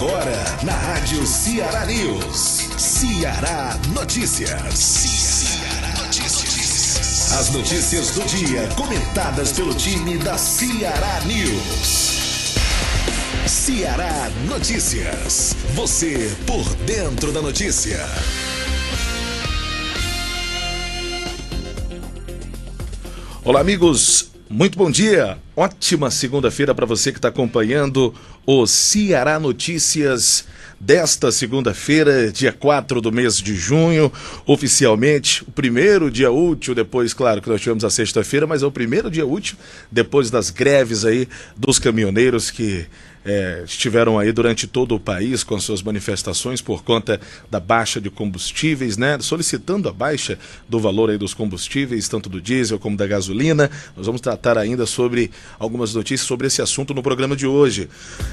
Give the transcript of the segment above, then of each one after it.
Agora, na Rádio Ceará News. Ceará Notícias. As notícias do dia, comentadas pelo time da Ceará News. Ceará Notícias. Você por dentro da notícia. Olá, amigos. Muito bom dia. Ótima segunda-feira para você que está acompanhando o Ceará Notícias desta segunda-feira, dia 4 do mês de junho, oficialmente o primeiro dia útil, depois, claro, que nós tivemos a sexta-feira, mas é o primeiro dia útil depois das greves aí dos caminhoneiros que estiveram aí durante todo o país com suas manifestações por conta da baixa de combustíveis, né? Solicitando a baixa do valor aí dos combustíveis, tanto do diesel como da gasolina. Nós vamos tratar ainda sobre algumas notícias sobre esse assunto no programa de hoje.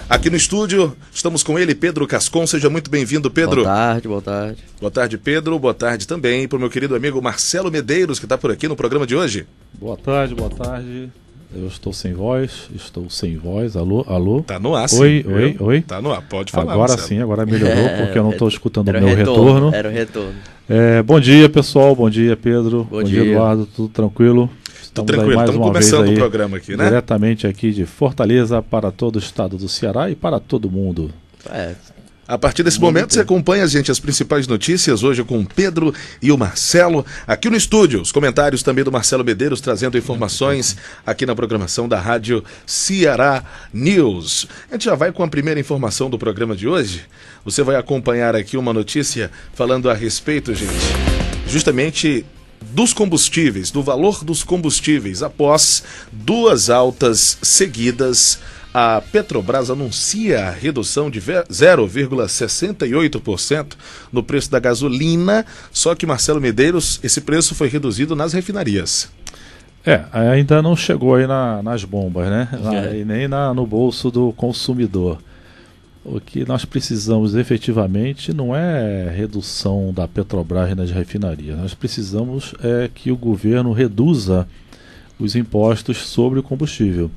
Aqui no estúdio, estamos com ele, Pedro Cascon. Seja muito bem-vindo, Pedro. Boa tarde, boa tarde. Boa tarde, Pedro. Boa tarde também para o meu querido amigo Marcelo Medeiros, que está por aqui no programa de hoje. Boa tarde, boa tarde. Eu estou sem voz, alô? Tá no ar, sim. Oi. Tá no ar, pode falar, agora Marcelo. Sim, agora melhorou, porque eu não estou escutando o meu retorno. retorno. Era o retorno. Bom dia, pessoal, bom dia, Pedro. Bom dia, Eduardo, tudo tranquilo? Tudo tranquilo, estamos começando o programa aqui, né? Diretamente aqui de Fortaleza para todo o estado do Ceará e para todo mundo. A partir desse momento, você acompanha, gente, as principais notícias, hoje com o Pedro e o Marcelo, aqui no estúdio. Os comentários também do Marcelo Medeiros, trazendo informações aqui na programação da Rádio Ceará News. A gente já vai com a primeira informação do programa de hoje. Você vai acompanhar aqui uma notícia falando a respeito, gente, justamente dos combustíveis, do valor dos combustíveis. Após duas altas seguidas, a Petrobras anuncia a redução de 0,68% no preço da gasolina, só que, Marcelo Medeiros, esse preço foi reduzido nas refinarias. Ainda não chegou aí nas bombas, né? E nem no bolso do consumidor. O que nós precisamos efetivamente não é redução da Petrobras nas refinarias. Nós precisamos que o governo reduza os impostos sobre o combustível.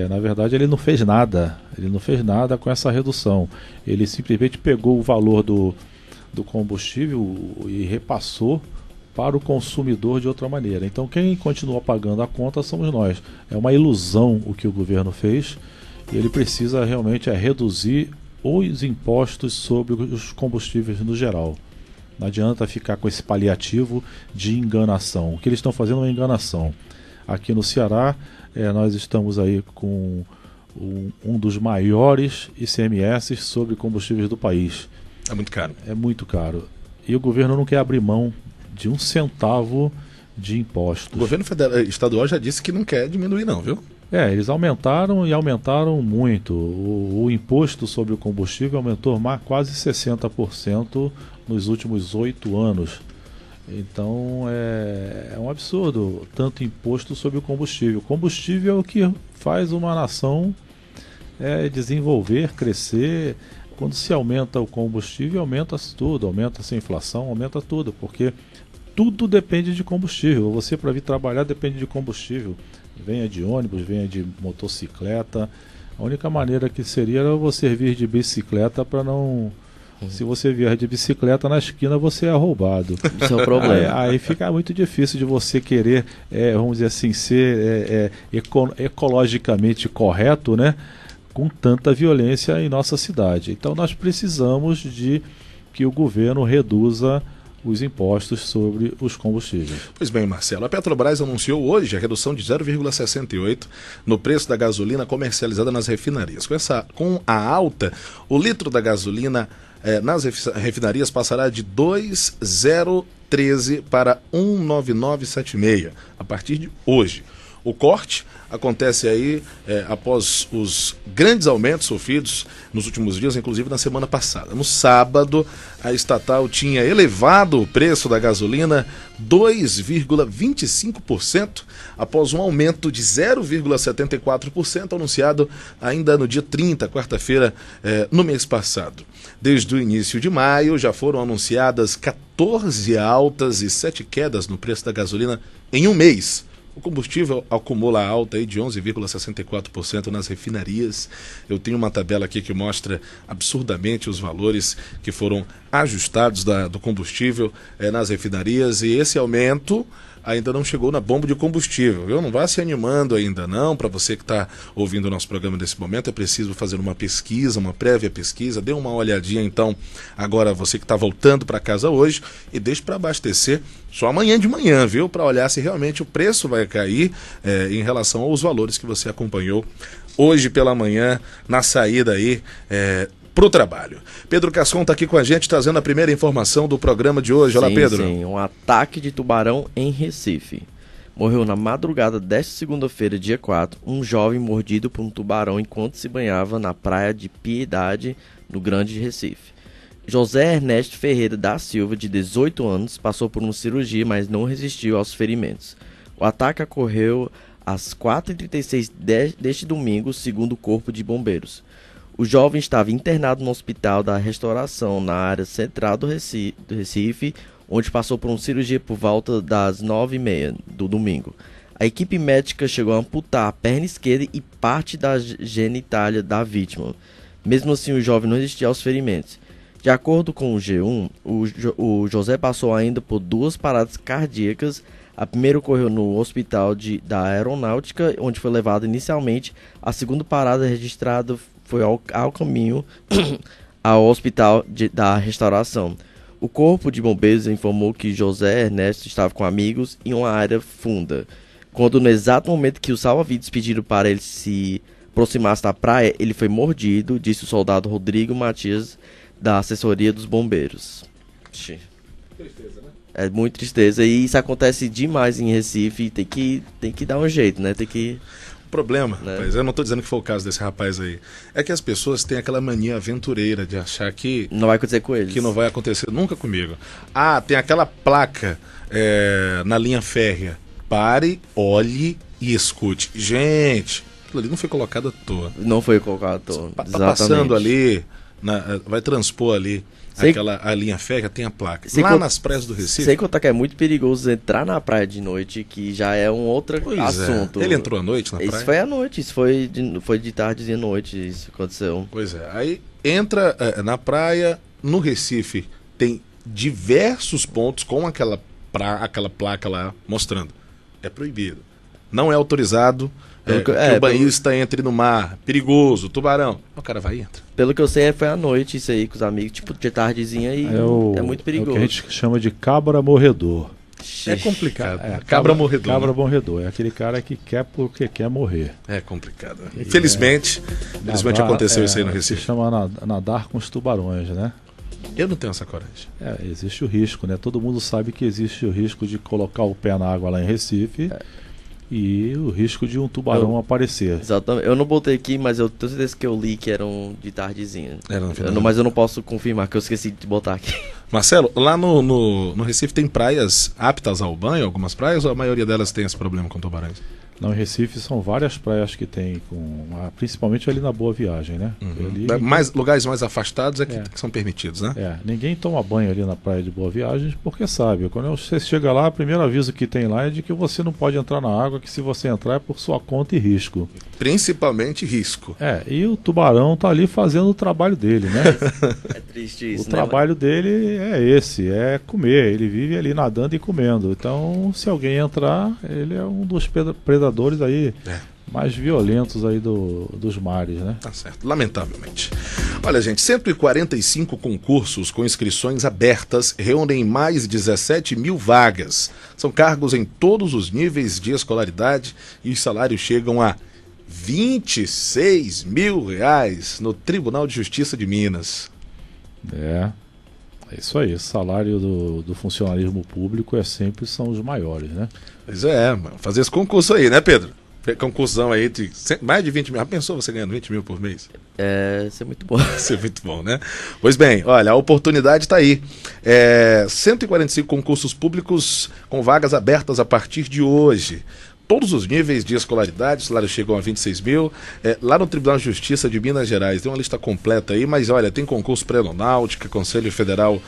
Na verdade, ele não fez nada com essa redução. Ele simplesmente pegou o valor do combustível e repassou para o consumidor de outra maneira. Então, quem continua pagando a conta somos nós. É uma ilusão o que o governo fez, e ele precisa realmente reduzir os impostos sobre os combustíveis no geral. Não adianta ficar com esse paliativo de enganação. O que eles estão fazendo é uma enganação. Aqui no Ceará, nós estamos aí com um dos maiores ICMS sobre combustíveis do país. É muito caro. É muito caro. E o governo não quer abrir mão de um centavo de impostos. O governo estadual já disse que não quer diminuir não, viu? Eles aumentaram muito. O imposto sobre o combustível aumentou quase 60% nos últimos 8 anos. Então é um absurdo, tanto imposto sobre o combustível. O combustível é o que faz uma nação desenvolver, crescer. Quando se aumenta o combustível, aumenta-se tudo, aumenta-se a inflação, aumenta tudo, porque tudo depende de combustível. Você, para vir trabalhar, depende de combustível. Venha de ônibus, venha de motocicleta. A única maneira que seria era você vir de bicicleta para não... Se você vier de bicicleta na esquina, você é roubado. Isso é o problema. Aí fica muito difícil de você querer, vamos dizer assim, ser ecologicamente correto, né? Com tanta violência em nossa cidade. Então nós precisamos de que o governo reduza os impostos sobre os combustíveis. Pois bem, Marcelo, a Petrobras anunciou hoje a redução de 0,68% no preço da gasolina comercializada nas refinarias. Com a alta, o litro da gasolina nas refinarias passará de 2,013 para 1,9976 a partir de hoje. O corte acontece aí após os grandes aumentos sofridos nos últimos dias, inclusive na semana passada. No sábado, a estatal tinha elevado o preço da gasolina 2,25% após um aumento de 0,74% anunciado ainda no dia 30, quarta-feira, no mês passado. Desde o início de maio, já foram anunciadas 14 altas e 7 quedas no preço da gasolina em um mês. O combustível acumula alta aí de 11,64% nas refinarias. Eu tenho uma tabela aqui que mostra absurdamente os valores que foram ajustados do combustível nas refinarias, e esse aumento ainda não chegou na bomba de combustível, viu? Não vá se animando ainda não. Para você que está ouvindo o nosso programa nesse momento, é preciso fazer uma pesquisa, uma prévia pesquisa. Dê uma olhadinha então, agora você que está voltando para casa hoje, e deixe para abastecer só amanhã de manhã, viu? Para olhar se realmente o preço vai cair em relação aos valores que você acompanhou hoje pela manhã na saída aí para o trabalho. Pedro Cascon está aqui com a gente, trazendo a primeira informação do programa de hoje. Olá, Pedro. Sim, um ataque de tubarão em Recife. Morreu na madrugada desta segunda-feira, dia 4, um jovem mordido por um tubarão enquanto se banhava na praia de Piedade, no Grande Recife. José Ernesto Ferreira da Silva, de 18 anos, passou por uma cirurgia, mas não resistiu aos ferimentos. O ataque ocorreu às 4h36 deste domingo, segundo o Corpo de Bombeiros. O jovem estava internado no Hospital da Restauração, na área central do Recife, onde passou por uma cirurgia por volta das 9h30 do domingo. A equipe médica chegou a amputar a perna esquerda e parte da genitália da vítima. Mesmo assim, o jovem não resistia aos ferimentos. De acordo com o G1, o José passou ainda por 2 paradas cardíacas. A primeira ocorreu no Hospital da Aeronáutica, onde foi levado inicialmente. A segunda parada registrada foi ao caminho ao Hospital da Restauração. O Corpo de Bombeiros informou que José Ernesto estava com amigos em uma área funda. Quando, no exato momento que os salva-vidas pediram para ele se aproximasse da praia, ele foi mordido, disse o soldado Rodrigo Matias, da assessoria dos bombeiros. Tristeza, né? É muito tristeza, e isso acontece demais em Recife, e tem que dar um jeito, né? O problema, rapaz, eu não estou dizendo que foi o caso desse rapaz aí, é que as pessoas têm aquela mania aventureira de achar que não vai acontecer com eles. Que não vai acontecer nunca comigo. Ah, tem aquela placa na linha férrea. Pare, olhe e escute. Gente, aquilo ali não foi colocado à toa. Não foi colocado à toa. Tá passando ali, vai transpor ali a linha férrea, tem a placa. Lá nas praias do Recife. Sem contar que é muito perigoso entrar na praia de noite, que já é um outro assunto. Ele entrou à noite na praia? Isso foi à noite, isso foi de tarde e noite, isso aconteceu. Pois é, aí entra na praia, no Recife, tem diversos pontos com aquela placa lá mostrando. É proibido. Não é autorizado que o banhista entre no mar. Perigoso, tubarão. O cara vai e entra. Pelo que eu sei, foi à noite isso aí com os amigos, tipo de tardezinha, e é muito perigoso. É o que a gente chama de cabra morredor. É complicado. Cabra morredor. Cabra morredor. É aquele cara que quer porque quer morrer. É complicado. Infelizmente aconteceu isso aí no Recife. Se chama nadar com os tubarões, né? Eu não tenho essa coragem. Existe o risco, né? Todo mundo sabe que existe o risco de colocar o pé na água lá em Recife e o risco de um tubarão aparecer. Exatamente. Eu não botei aqui, mas eu tenho certeza que eu li que eram de tardezinha. Mas eu não posso confirmar, que eu esqueci de botar aqui. Marcelo, lá no Recife tem praias aptas ao banho, algumas praias, ou a maioria delas tem esse problema com tubarões? Não, em Recife são várias praias que tem, principalmente ali na Boa Viagem, né? Ali, lugares mais afastados que são permitidos, né? Ninguém toma banho ali na praia de Boa Viagem porque sabe, quando você chega lá, o primeiro aviso que tem lá é de que você não pode entrar na água, que se você entrar é por sua conta e risco. Principalmente risco. E o tubarão tá ali fazendo o trabalho dele, né? É triste isso, O trabalho dele é comer, ele vive ali nadando e comendo. Então, se alguém entrar, ele é um dos predadores aí mais violentos aí dos mares, né? Tá certo, lamentavelmente. Olha, gente, 145 concursos com inscrições abertas reúnem mais de 17 mil vagas. São cargos em todos os níveis de escolaridade e os salários chegam a R$26 mil no Tribunal de Justiça de Minas. É isso aí, o salário do funcionalismo público são os maiores, né? Pois fazer esse concurso aí, né, Pedro? Concursão aí de mais de 20 mil. Já pensou você ganhando 20 mil por mês? Isso é muito bom. Isso é muito bom, né? Pois bem, olha, a oportunidade está aí. 145 concursos públicos com vagas abertas a partir de hoje. todos os níveis de escolaridade, os salários chegam a 26 mil. Lá no Tribunal de Justiça de Minas Gerais, tem uma lista completa aí, mas olha, tem concurso para aeronáutica, Conselho Federal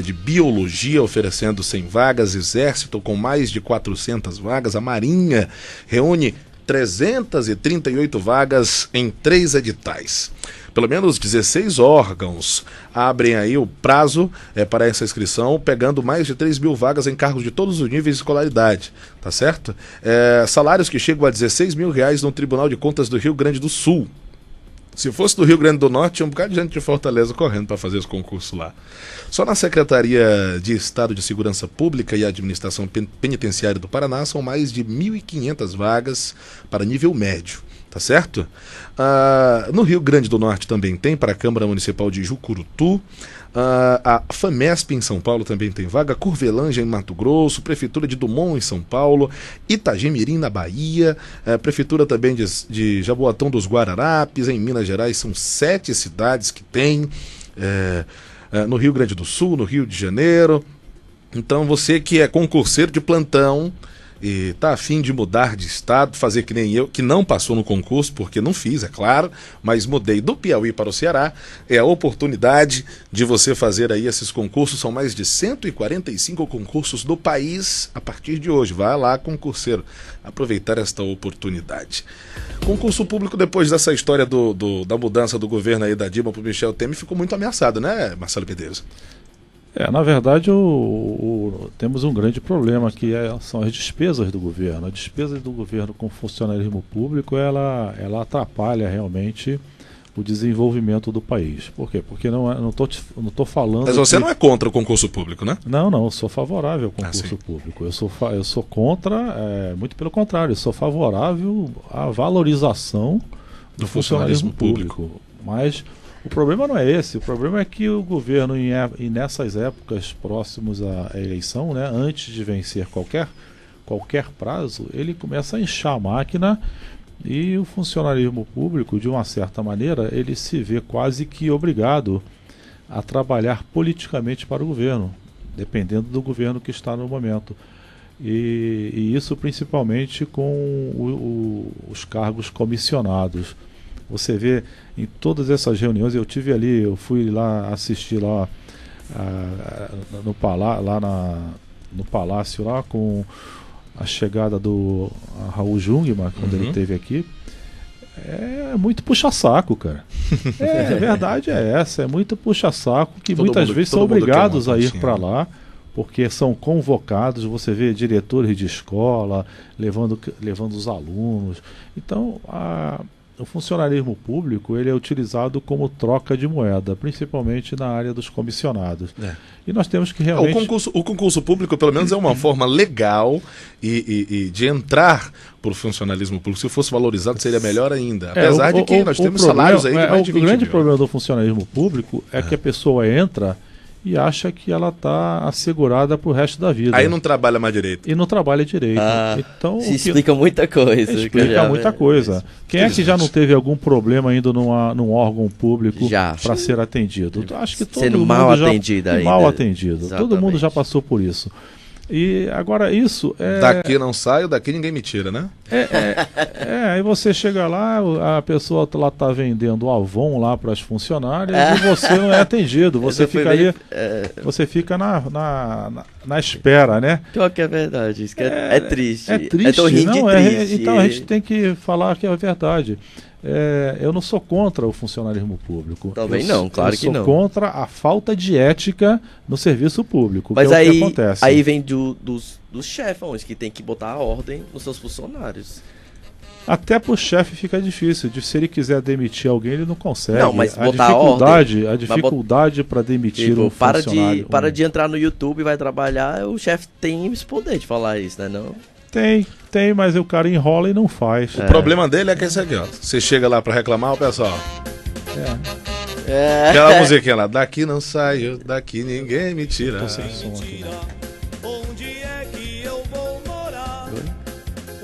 de Biologia oferecendo 100 vagas, Exército com mais de 400 vagas, a Marinha reúne 338 vagas em 3 editais. Pelo menos 16 órgãos abrem aí o prazo para essa inscrição, pegando mais de 3 mil vagas em cargos de todos os níveis de escolaridade, tá certo? Salários que chegam a R$16 mil no Tribunal de Contas do Rio Grande do Sul. Se fosse do Rio Grande do Norte, tinha um bocado de gente de Fortaleza correndo para fazer esse concurso lá. Só na Secretaria de Estado de Segurança Pública e Administração Penitenciária do Paraná são mais de 1.500 vagas para nível médio, tá certo? No Rio Grande do Norte também tem, para a Câmara Municipal de Jucurutu. A FAMESP em São Paulo também tem vaga, Curvelândia em Mato Grosso, Prefeitura de Dumont em São Paulo, Itagimirim na Bahia, Prefeitura também de Jaboatão dos Guararapes, em Minas Gerais, são 7 cidades que tem, no Rio Grande do Sul, no Rio de Janeiro. Então você que é concurseiro de plantão e está a fim de mudar de estado, fazer que nem eu, que não passou no concurso, porque não fiz, é claro, mas mudei do Piauí para o Ceará, é a oportunidade de você fazer aí esses concursos. São mais de 145 concursos do país a partir de hoje. Vai lá, concurseiro, aproveitar esta oportunidade. Concurso público, depois dessa história da mudança do governo aí da Dilma para o Michel Temer, ficou muito ameaçado, né, Marcelo Medeiros? Na verdade, temos um grande problema, que são as despesas do governo. A despesa do governo com funcionalismo público, ela atrapalha realmente o desenvolvimento do país. Por quê? Porque não tô falando... Mas você não é contra o concurso público, né? Não, eu sou favorável ao concurso público. Eu sou contra, muito pelo contrário, eu sou favorável à valorização do funcionalismo público. Mas o problema não é esse. O problema é que o governo, e nessas épocas próximas à eleição, né, antes de vencer qualquer prazo, ele começa a inchar a máquina, e o funcionalismo público, de uma certa maneira, ele se vê quase que obrigado a trabalhar politicamente para o governo, dependendo do governo que está no momento. E isso principalmente com os cargos comissionados. Você vê em todas essas reuniões, eu fui lá assistir lá no palácio lá com a chegada do Raul Jungmann, quando ele esteve aqui. É muito puxa-saco, cara. A verdade é essa, é muito puxa-saco, que muitas vezes são obrigados a ir para lá, porque são convocados. Você vê diretores de escola levando os alunos. Então, o funcionalismo público, ele é utilizado como troca de moeda, principalmente na área dos comissionados. E nós temos que realmente... O concurso público, pelo menos, é uma forma legal e de entrar para o funcionalismo público. Se fosse valorizado, seria melhor ainda. Apesar de que nós temos salários aí de mais de 20 mil. O grande problema do funcionalismo público é que a pessoa entra e acha que ela está assegurada para o resto da vida. Aí não trabalha mais direito. E não trabalha direito. Então, explica muita coisa. Explica muita coisa. Quem é que já não teve algum problema indo num órgão público para ser atendido? Acho que todo mundo mal atendido ainda. Mal atendido. Exatamente. Todo mundo já passou por isso. E agora isso é... Daqui não saio, daqui ninguém me tira, né? Aí você chega lá, a pessoa lá está vendendo Avon lá para as funcionárias e você não é atendido. Você fica ali, você fica na espera, né? Pior que é verdade, isso que é triste. É triste, não é? Então a gente tem que falar que é verdade. Eu não sou contra o funcionalismo público. Também não, claro que não. Eu sou contra a falta de ética no serviço público. Mas que é o que acontece. Aí vem dos chefões, que tem que botar a ordem nos seus funcionários. Até pro chefe fica difícil. Se ele quiser demitir alguém, ele não consegue. Não, mas botar a dificuldade para demitir um funcionário. Para de entrar no YouTube e vai trabalhar, o chefe tem esse poder de falar isso, né? Não? Tem, mas o cara enrola e não faz. O problema dele é que esse aqui, ó. Você chega lá pra reclamar, o pessoal. Aquela musiquinha lá, daqui não saio, daqui ninguém me tira. Tô sem som aqui, né? Onde é que eu vou morar?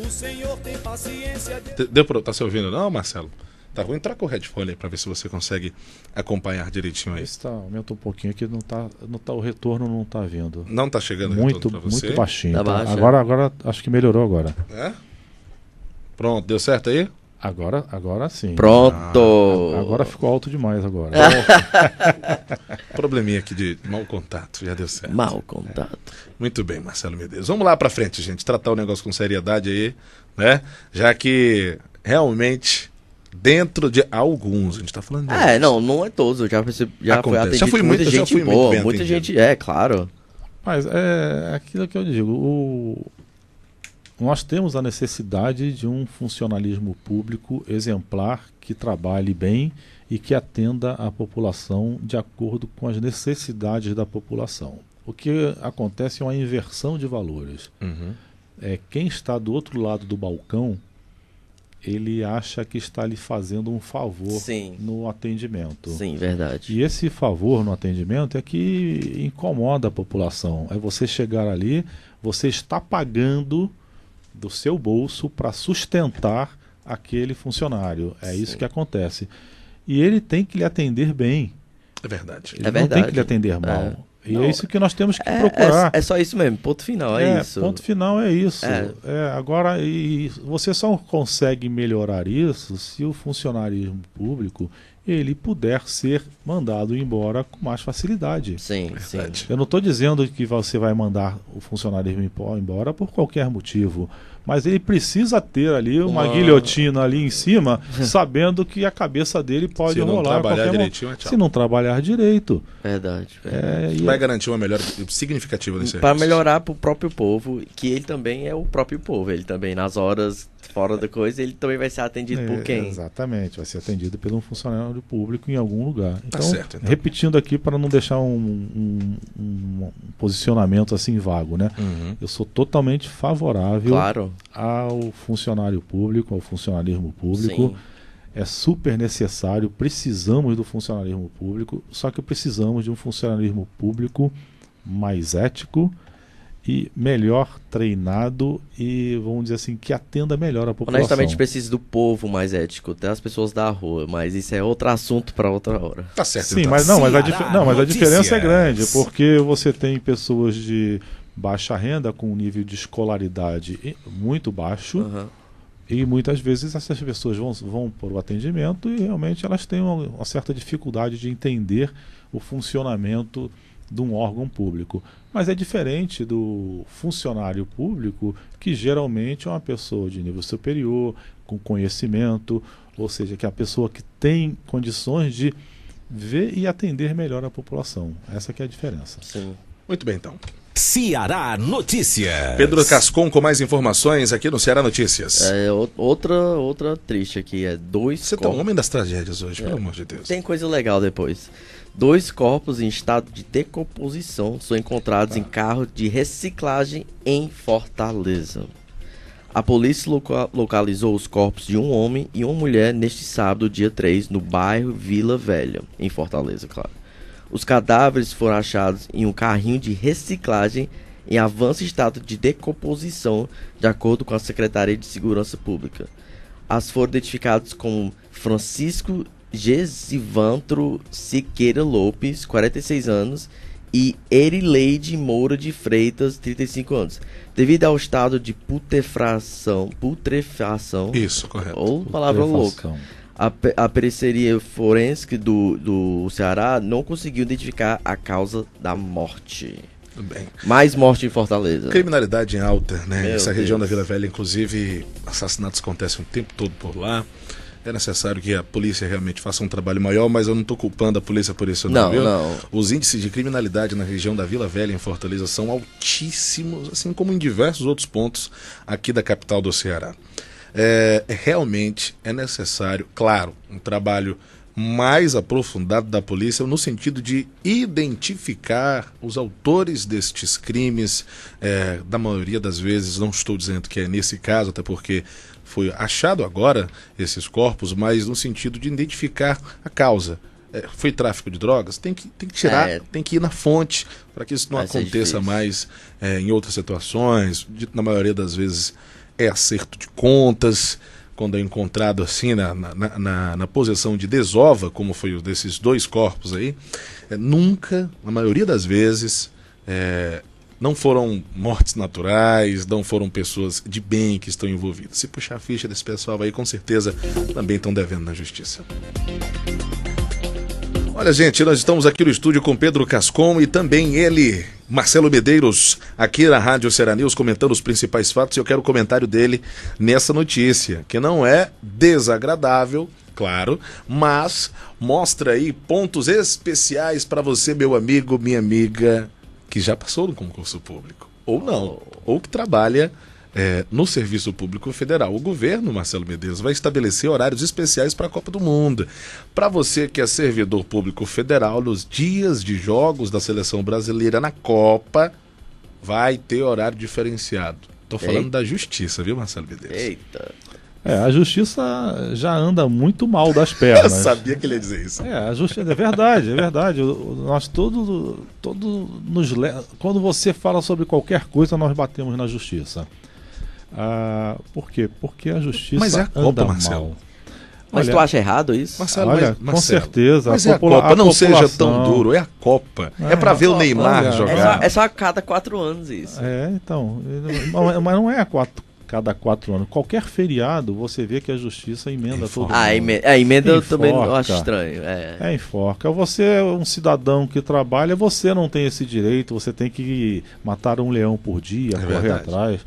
O Senhor tem paciência de... Tá se ouvindo não, Marcelo? Tá ruim, troca o headphone aí pra ver se você consegue acompanhar direitinho aí. Aumenta um pouquinho aqui, o retorno não tá vindo. Não tá chegando muito, retorno pra você? Muito baixinho. Tá tá? baixo, agora acho que melhorou agora. Pronto, deu certo aí? Agora sim. Pronto. Agora ficou alto demais agora. Probleminha aqui de mau contato, já deu certo. Mau contato. Muito bem, Marcelo Medeiros. Vamos lá pra frente, gente. Tratar o negócio com seriedade aí, né? Já que realmente, dentro de alguns, a gente tá falando de não é todos. Eu já percebi, já foi Acontece. atendido Já fui muita muito- já gente fui muito boa. bem Muita atendido. gente, claro. Mas é aquilo que eu digo. Nós temos a necessidade de um funcionalismo público exemplar que trabalhe bem e que atenda a população de acordo com as necessidades da população. O que acontece é uma inversão de valores. Uhum. Quem está do outro lado do balcão, ele acha que está lhe fazendo um favor Sim. no atendimento. Sim, verdade. E esse favor no atendimento é que incomoda a população. É você chegar ali, você está pagando do seu bolso para sustentar aquele funcionário. É Sim. isso que acontece. E ele tem que lhe atender bem. É verdade. Ele não verdade. tem que lhe atender mal. E Não, é isso que nós temos que procurar. É só isso mesmo, ponto final, é isso. Ponto final é isso. É. Agora, e você só consegue melhorar isso se o funcionarismo público ele puder ser mandado embora com mais facilidade. Sim, Verdade. Eu não estou dizendo que você vai mandar o funcionarismo embora por qualquer motivo, mas ele precisa ter ali uma guilhotina ali em cima, sabendo que a cabeça dele pode Se não rolar a trabalhar qualquer direitinho, é momento. tchau. Se não trabalhar direito. Verdade. Vai garantir uma melhora significativa nesse Para serviço. melhorar pro próprio povo, que ele também é o próprio povo. Ele também, nas horas fora da coisa, ele também vai ser atendido por quem? Exatamente, vai ser atendido por um funcionário público em algum lugar. Então, certo, então. repetindo aqui para não deixar um posicionamento assim vago, né? Uhum. Eu sou totalmente favorável Claro. ao funcionário público, ao funcionalismo público. Sim. É super necessário, precisamos do funcionalismo público, só que precisamos de um funcionalismo público mais ético e melhor treinado e, vamos dizer assim, que atenda melhor a população. Honestamente, precisa do povo mais ético, até as pessoas da rua, mas isso é outro assunto para outra hora. Tá certo, Sim, então. mas a Ceará diferença é Notícias. grande, porque você tem pessoas de baixa renda com um nível de escolaridade muito baixo. Aham. E muitas vezes essas pessoas vão para o atendimento e realmente elas têm uma certa dificuldade de entender o funcionamento de um órgão público. Mas é diferente do funcionário público, que geralmente é uma pessoa de nível superior, com conhecimento, ou seja, que é a pessoa que tem condições de ver e atender melhor a população. Essa que é a diferença. Sim. Muito bem, então. Ceará Notícias. Pedro Cascon com mais informações aqui no Ceará Notícias. Outra triste aqui, dois Você tá um corpos. homem das tragédias hoje, pelo amor de Deus. Tem coisa legal depois. 2 corpos em estado de decomposição são encontrados em carro de reciclagem em Fortaleza. A polícia localizou os corpos de um homem e uma mulher neste sábado, dia 3, no bairro Vila Velha, em Fortaleza, claro. Os cadáveres foram achados em um carrinho de reciclagem em avanço estado de decomposição, de acordo com a Secretaria de Segurança Pública. As foram identificados como Francisco Gesivantro Siqueira Lopes, 46 anos, e Erileide Moura de Freitas, 35 anos. Devido ao estado de putrefação, Isso, correto. ou palavra louca, a pericia forense do Ceará não conseguiu identificar a causa da morte. Tudo bem. Mais morte em Fortaleza. Criminalidade em alta, né? Meu Essa região da Deus. Vila Velha, inclusive, assassinatos acontecem o tempo todo por lá. É necessário que a polícia realmente faça um trabalho maior, mas eu não estou culpando a polícia por isso, não, Não, viu? não. Os índices de criminalidade na região da Vila Velha, em Fortaleza, são altíssimos, assim como em diversos outros pontos aqui da capital do Ceará. Realmente é necessário, claro, um trabalho mais aprofundado da polícia no sentido de identificar os autores destes crimes. Da maioria das vezes, não estou dizendo que é nesse caso, até porque foi achado agora esses corpos, mas no sentido de identificar a causa. Foi tráfico de drogas? Tem que tirar, tem que ir na fonte para que isso não Vai ser aconteça difícil. mais em outras situações. Na maioria das vezes é acerto de contas, quando é encontrado assim na posição de desova, como foi o desses 2 corpos aí. Nunca, na maioria das vezes, não foram mortes naturais, não foram pessoas de bem que estão envolvidas. Se puxar a ficha desse pessoal aí, com certeza também estão devendo na justiça. Olha, gente, nós estamos aqui no estúdio com Pedro Cascon e também ele, Marcelo Medeiros, aqui na Rádio Ceará News, comentando os principais fatos. E eu quero o comentário dele nessa notícia, que não é desagradável, claro, mas mostra aí pontos especiais para você, meu amigo, minha amiga, que já passou no concurso público, ou não, ou que trabalha no Serviço Público Federal. O governo, Marcelo Medeiros, vai estabelecer horários especiais para a Copa do Mundo. Para você que é servidor público federal, nos dias de jogos da seleção brasileira na Copa, vai ter horário diferenciado. Estou falando da justiça, viu, Marcelo Medeiros? Eita. A justiça já anda muito mal das pernas. Eu sabia que ele ia dizer isso. A justiça é verdade, é verdade. Nós todos quando você fala sobre qualquer coisa, nós batemos na justiça. Por quê? Porque a justiça Mas é a Copa, anda Marcelo. mal. Mas tu acha errado isso? Marcelo, Olha, mas, com certeza. Mas a Copa não seja tão duro, é a Copa. É para ver o Neymar olha, jogar. É só a cada 4 anos isso. Então. Mas não é cada 4 anos. Qualquer feriado, você vê que a justiça emenda todo mundo. A emenda eu também Enforca. não acho estranho. Enforca. Você é um cidadão que trabalha, você não tem esse direito, você tem que matar um leão por dia, correr verdade. atrás.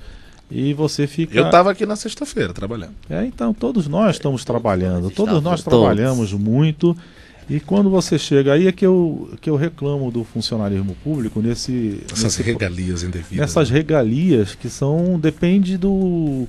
E você fica... Eu estava aqui na sexta-feira trabalhando. Então, todos nós estamos trabalhando, todos nós todos. trabalhamos muito. E quando você chega aí é que eu reclamo do funcionalismo público Essas regalias indevidas. nessas regalias que depende do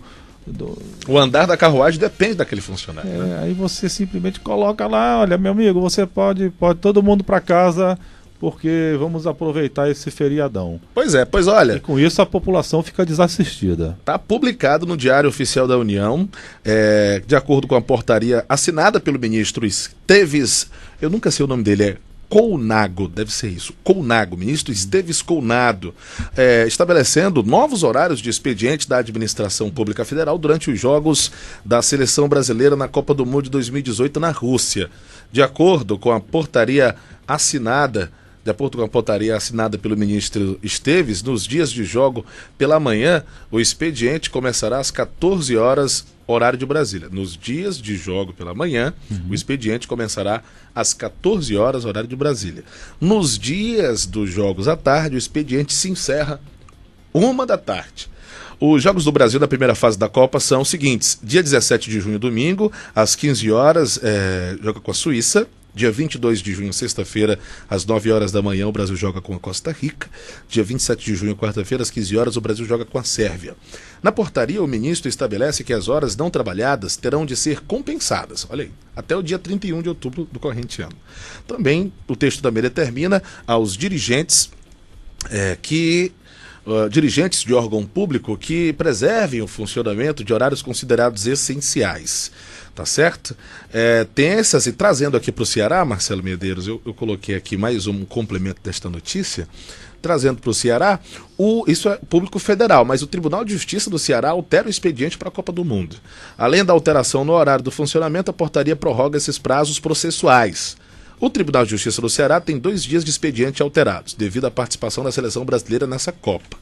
O andar da carruagem depende daquele funcionário. Né? Aí você simplesmente coloca lá, olha, meu amigo, você pode todo mundo para casa, porque vamos aproveitar esse feriadão. Pois olha. E com isso a população fica desassistida. Está publicado no Diário Oficial da União, de acordo com a portaria assinada pelo ministro Esteves, eu nunca sei o nome dele, é Colnago, deve ser isso, Colnago, ministro Esteves Colnado, estabelecendo novos horários de expediente da administração pública federal durante os jogos da seleção brasileira na Copa do Mundo de 2018 na Rússia. De acordo com a portaria assinada pelo ministro Esteves, nos dias de jogo pela manhã, o expediente começará às 14 horas, horário de Brasília. Nos dias de jogo pela manhã, o expediente começará às 14 horas, horário de Brasília. Nos dias dos jogos à tarde, o expediente se encerra 13h. Os Jogos do Brasil da primeira fase da Copa são os seguintes: dia 17 de junho, domingo, às 15 horas, joga com a Suíça. Dia 22 de junho, sexta-feira, às 9 horas da manhã, o Brasil joga com a Costa Rica. Dia 27 de junho, quarta-feira, às 15 horas, o Brasil joga com a Sérvia. Na portaria, o ministro estabelece que as horas não trabalhadas terão de ser compensadas. Olha aí, até o dia 31 de outubro do corrente ano. Também, o texto também determina aos dirigentes dirigentes de órgão público que preservem o funcionamento de horários considerados essenciais. Tá certo? E trazendo aqui para o Ceará, Marcelo Medeiros, eu coloquei aqui mais um complemento desta notícia, trazendo para o Ceará, isso é público federal, mas o Tribunal de Justiça do Ceará altera o expediente para a Copa do Mundo. Além da alteração no horário do funcionamento, a portaria prorroga esses prazos processuais. O Tribunal de Justiça do Ceará tem 2 dias de expediente alterados, devido à participação da seleção brasileira nessa Copa.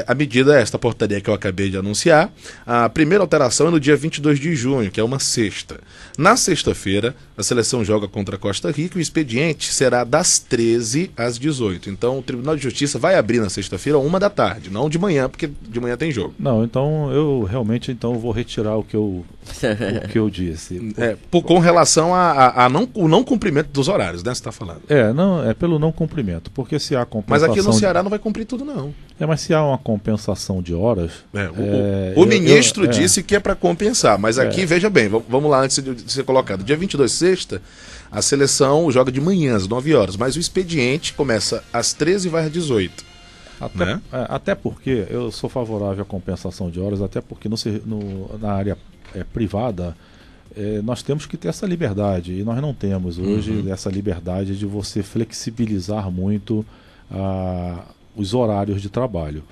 A medida é esta portaria que eu acabei de anunciar. A primeira alteração é no dia 22 de junho, que é uma sexta. Na sexta-feira, a seleção joga contra a Costa Rica e o expediente será das 13 às 18. Então, o Tribunal de Justiça vai abrir na sexta-feira 13h, não de manhã, porque de manhã tem jogo. Não, então eu realmente vou retirar o que eu disse. Com relação ao não cumprimento dos horários, né? Você está falando. É pelo não cumprimento, porque se há compensação... Mas aqui no Ceará não vai cumprir tudo, não. Mas se há uma compensação de horas... O ministro disse que é para compensar, mas aqui, veja bem, vamos lá antes de ser colocado. Dia 22, sexta, a seleção joga de manhã às 9 horas, mas o expediente começa às 13 e vai às 18. Até porque eu sou favorável à compensação de horas, até porque na área privada nós temos que ter essa liberdade, e nós não temos hoje essa liberdade de você flexibilizar muito os horários de trabalho.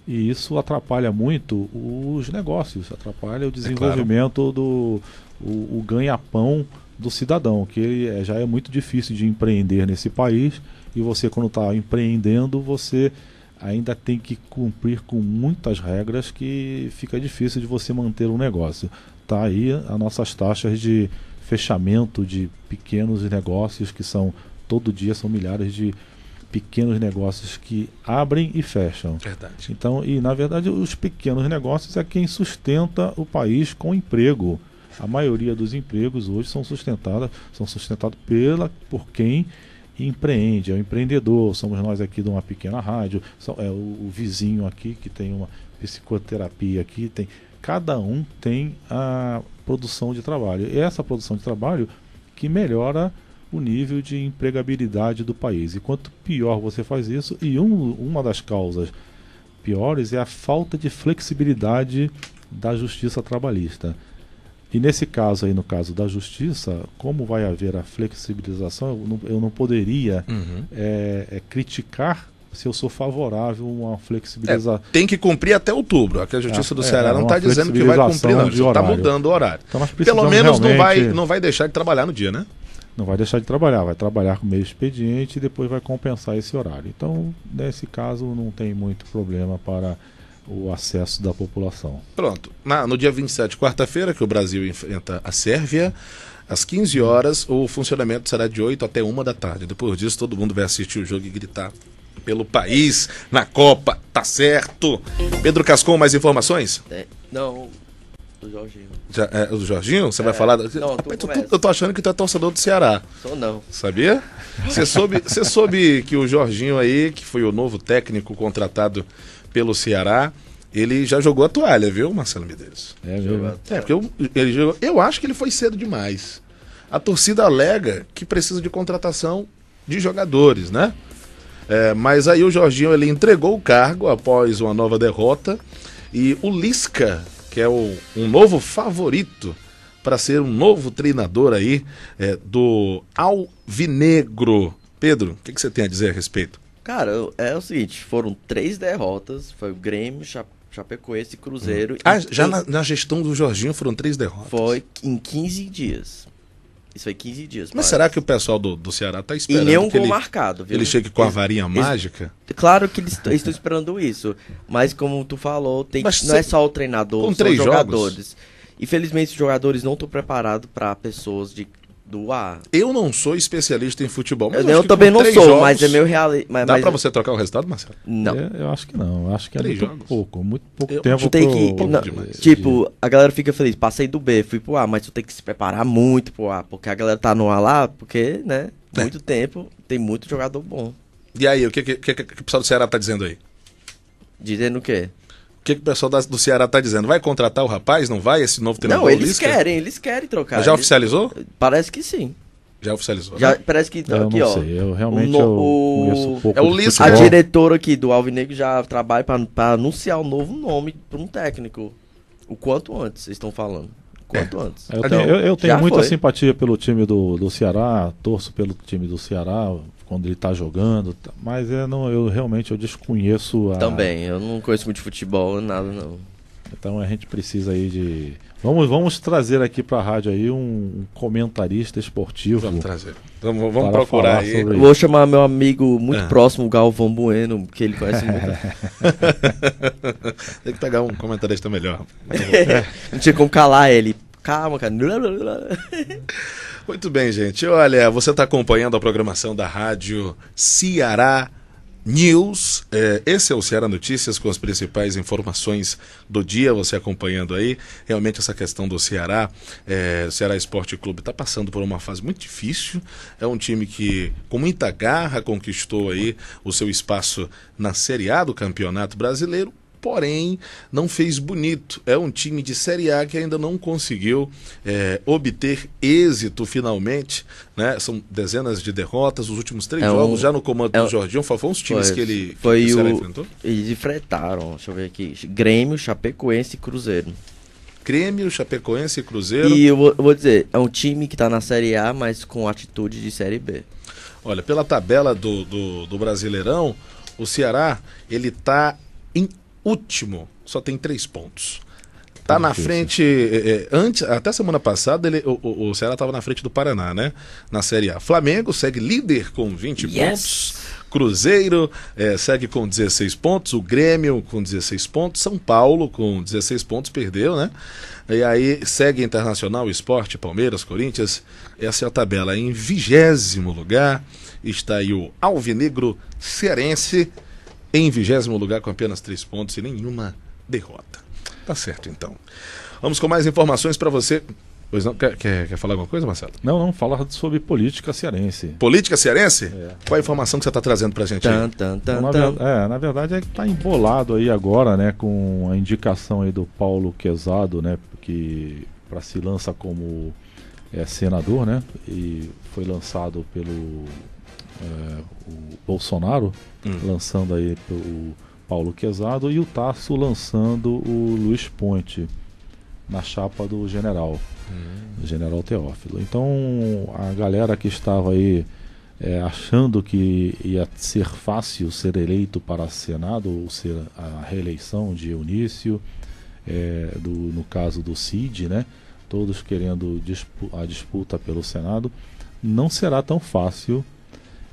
E isso atrapalha muito os negócios, atrapalha o desenvolvimento o ganha-pão do cidadão, que já é muito difícil de empreender nesse país, e você, quando está empreendendo, você ainda tem que cumprir com muitas regras que fica difícil de você manter um negócio. Tá aí as nossas taxas de fechamento de pequenos negócios, que são, todo dia são milhares de pequenos negócios que abrem e fecham. Verdade. Então, e na verdade os pequenos negócios é quem sustenta o país com emprego. A maioria dos empregos hoje são sustentados por quem empreende, é o empreendedor. Somos nós aqui de uma pequena rádio, é o vizinho aqui que tem uma psicoterapia aqui, cada um tem a produção de trabalho. E essa produção de trabalho que melhora o nível de empregabilidade do país. E quanto pior você faz isso, e uma das causas piores é a falta de flexibilidade da justiça trabalhista. E nesse caso aí, no caso da justiça, como vai haver a flexibilização, eu não poderia criticar se eu sou favorável a uma flexibilização. Tem que cumprir até outubro. Aqui a Justiça do Ceará não está dizendo que vai cumprir, não. Está mudando o horário. Então pelo menos não vai deixar de trabalhar no dia, né? Não vai deixar de trabalhar, vai trabalhar com meio expediente e depois vai compensar esse horário. Então, nesse caso, não tem muito problema para o acesso da população. Pronto. No dia 27, quarta-feira, que o Brasil enfrenta a Sérvia, às 15 horas, o funcionamento será de 8 até 1 da tarde. Depois disso, todo mundo vai assistir o jogo e gritar pelo país, na Copa, tá certo. Pedro Cascon, mais informações? Não, do Jorginho. O Jorginho? Você vai falar? Não, eu tô achando que tu é torcedor do Ceará. Sou não. Sabia? Você soube que o Jorginho aí, que foi o novo técnico contratado pelo Ceará, ele já jogou a toalha, viu, Marcelo Medeiros? Porque eu acho que ele foi cedo demais. A torcida alega que precisa de contratação de jogadores, né? Mas aí o Jorginho, ele entregou o cargo após uma nova derrota, e o Lisca, que é um novo favorito para ser um novo treinador aí do Alvinegro. Pedro, o que você tem a dizer a respeito? Cara, é o seguinte, foram 3 derrotas, foi o Grêmio, Chapecoense e Cruzeiro. Já na gestão do Jorginho foram 3 derrotas? Foi em 15 dias. Isso foi 15 dias. Mas será que o pessoal do Ceará tá esperando? E nenhum gol marcado, viu? Ele chegue com a varinha mágica? Claro que eles estão esperando isso. Mas como tu falou, não é só o treinador, são os jogadores. Infelizmente os jogadores não estão preparados para pessoas do A. Eu não sou especialista em futebol, mas eu também não sou, mas é meu real. Dá pra você trocar o resultado, Marcelo? Não. Eu acho que não. Eu acho que é muito pouco tempo. Tipo, a galera fica feliz. Passei do B, fui pro A, mas tu tem que se preparar muito pro A, porque a galera tá no A lá, porque, né? Muito tempo, tem muito jogador bom. E aí, o que o pessoal do Ceará tá dizendo aí? Dizendo o quê? O que o pessoal do Ceará tá dizendo? Vai contratar o rapaz? Não vai? Esse novo treinador? Não, eles querem trocar. Já oficializou? Parece que sim. Já oficializou? Já, parece que eu aqui, não ó. sei, eu realmente conheço pouco. O Lisca. A diretora aqui do Alvinegro já trabalha para anunciar um novo nome para um técnico. O quanto antes, vocês estão falando. Quanto antes. Eu tenho muita simpatia pelo time do Ceará, torço pelo time do Ceará quando ele tá jogando, mas eu realmente desconheço Também, eu não conheço muito de futebol, nada não. Então a gente precisa aí de... Vamos trazer aqui pra rádio aí um comentarista esportivo. Vamos trazer. Vamos procurar aí. Vou chamar meu amigo muito próximo, Galvão Bueno, que ele conhece muito. Tem que pegar um comentarista melhor. Não tinha como calar ele. Calma, cara. Muito bem, gente. Olha, você está acompanhando a programação da rádio Ceará News. Esse é o Ceará Notícias com as principais informações do dia, você acompanhando aí. Realmente essa questão do Ceará, o Ceará Esporte Clube está passando por uma fase muito difícil. É um time que com muita garra conquistou aí o seu espaço na Série A do Campeonato Brasileiro, porém não fez bonito. É um time de Série A que ainda não conseguiu obter êxito finalmente, né? São dezenas de derrotas, os últimos 3 jogos já no comando do Jorginho. Foram os times que o Ceará enfrentou? Eles enfrentaram, deixa eu ver aqui, Grêmio, Chapecoense e Cruzeiro. Grêmio, Chapecoense e Cruzeiro. E eu vou dizer, é um time que está na Série A, mas com atitude de Série B. Olha, pela tabela do Brasileirão, o Ceará, ele está em último, só tem 3 pontos. Tá na frente, até semana passada o Ceará estava na frente do Paraná, né? Na Série A. Flamengo segue líder com 20 pontos. Cruzeiro segue com 16 pontos, o Grêmio com 16 pontos, São Paulo com 16 pontos, perdeu, né? E aí segue Internacional, Sport, Palmeiras, Corinthians. Essa é a tabela. Em 20º lugar está aí o Alvinegro Cearense, em 20º lugar com apenas 3 pontos e nenhuma derrota. Tá certo, então. Vamos com mais informações para você. Pois não, quer falar alguma coisa, Marcelo? Não, falar sobre política cearense. Política cearense? Qual a informação que você está trazendo para a gente aí? Na verdade é que está embolado aí agora, né, com a indicação aí do Paulo Quezado, né, que para se lança como senador, né, e foi lançado pelo o Bolsonaro, lançando aí o Paulo Quezado, e o Tasso lançando o Luiz Ponte na chapa do General Teófilo. Então a galera que estava aí achando que ia ser fácil ser eleito para Senado, ou ser a reeleição de Eunício, no caso do Cid, né, todos querendo a disputa pelo Senado, não será tão fácil.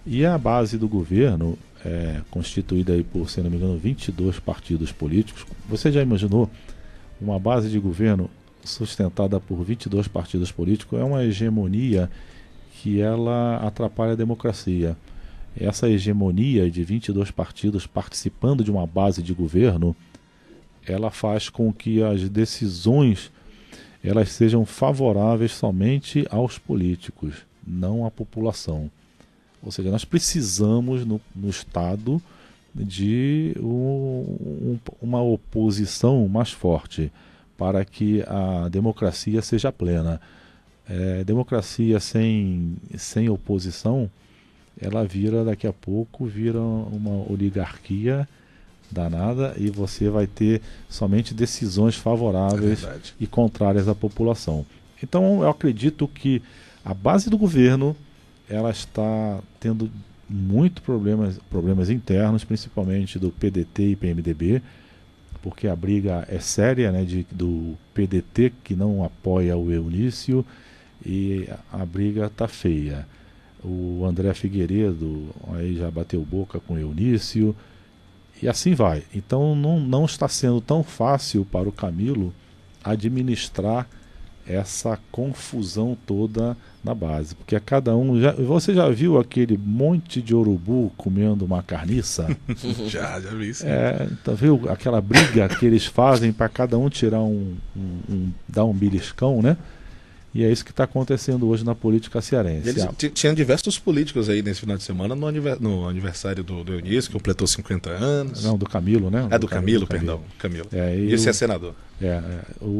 E a base do governo, constituída aí por, se não me engano, 22 partidos políticos. Você já imaginou uma base de governo sustentada por 22 partidos políticos? É uma hegemonia que ela atrapalha a democracia. Essa hegemonia de 22 partidos participando de uma base de governo, ela faz com que as decisões elas sejam favoráveis somente aos políticos, não à população. Ou seja, nós precisamos no Estado de uma oposição mais forte para que a democracia seja plena. Democracia sem oposição, ela daqui a pouco vira uma oligarquia danada, e você vai ter somente decisões favoráveis e contrárias à população. Então eu acredito que a base do governo ela está tendo muitos problemas internos, principalmente do PDT e PMDB, porque a briga é séria, né, do PDT, que não apoia o Eunício, e a briga está feia. O André Figueiredo aí já bateu boca com o Eunício, e assim vai. Então não está sendo tão fácil para o Camilo administrar essa confusão toda na base, porque cada um você já viu aquele monte de urubu comendo uma carniça? já vi isso. Então, viu aquela briga que eles fazem para cada um tirar dar um beliscão, né? E é isso que está acontecendo hoje na política cearense. Tinha diversos políticos aí nesse final de semana no aniversário do Eunício, que completou 50 anos. Não, do Camilo, né? Do Camilo, perdão. Camilo. E esse é senador.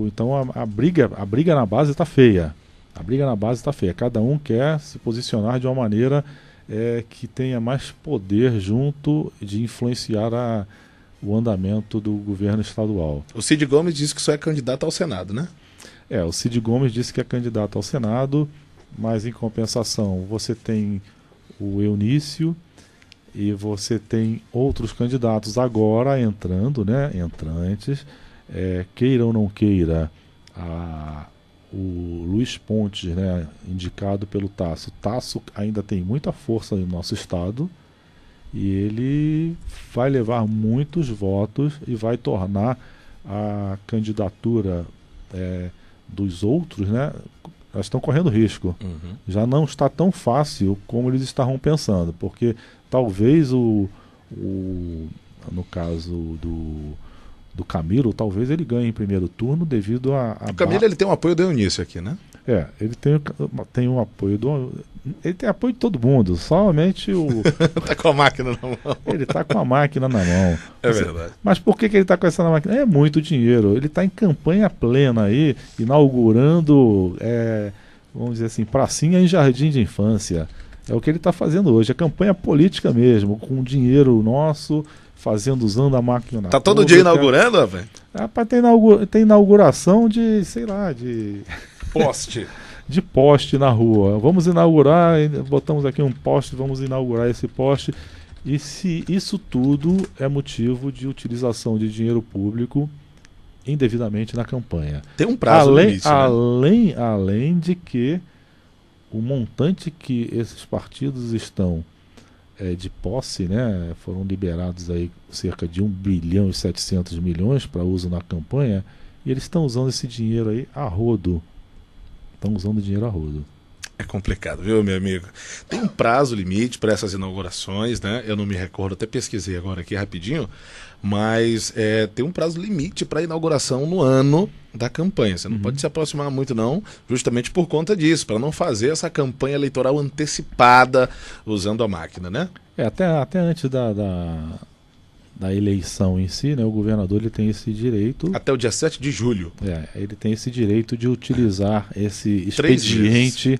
Então a briga na base está feia. A briga na base está feia. Cada um quer se posicionar de uma maneira que tenha mais poder junto de influenciar o andamento do governo estadual. O Cid Gomes disse que só é candidato ao Senado, né? O Cid Gomes disse que é candidato ao Senado, mas em compensação você tem o Eunício e você tem outros candidatos agora entrando, né, entrantes, queira ou não queira, o Luiz Pontes, né, indicado pelo Tasso. Tasso ainda tem muita força no nosso estado e ele vai levar muitos votos e vai tornar a candidatura dos outros, né, elas estão correndo risco. Já não está tão fácil como eles estavam pensando, porque talvez no caso do Camilo, talvez ele ganhe em primeiro turno devido o Camilo ele tem um apoio do Eunício aqui, né? Ele tem um apoio ele tem apoio de todo mundo, somente tá com a máquina na mão. Ele tá com a máquina na mão. Verdade. Mas por que ele tá com essa máquina? É muito dinheiro. Ele tá em campanha plena aí, inaugurando, vamos dizer assim, pracinha em jardim de infância. É o que ele tá fazendo hoje, é campanha política mesmo, com dinheiro nosso, usando a máquina. Tá todo dia inaugurando, velho? Rapaz, tem inauguração de, sei lá, de poste. De poste na rua. Vamos inaugurar, botamos aqui um poste, vamos inaugurar esse poste. E se isso tudo é motivo de utilização de dinheiro público indevidamente na campanha. Tem um prazo limite, né? Além de que o montante que esses partidos estão de posse, né? Foram liberados aí cerca de 1 bilhão e 700 milhões para uso na campanha, e eles estão usando esse dinheiro aí a rodo. Estão usando dinheiro a rodo. É complicado, viu, meu amigo? Tem um prazo limite para essas inaugurações, né? Eu não me recordo, até pesquisei agora aqui rapidinho, mas tem um prazo limite para inauguração no ano da campanha. Você não pode se aproximar muito não, justamente por conta disso, para não fazer essa campanha eleitoral antecipada usando a máquina, né? Até antes da eleição em si, né, o governador ele tem esse direito. Até o dia 7 de julho. Ele tem esse direito de utilizar esse 3 expediente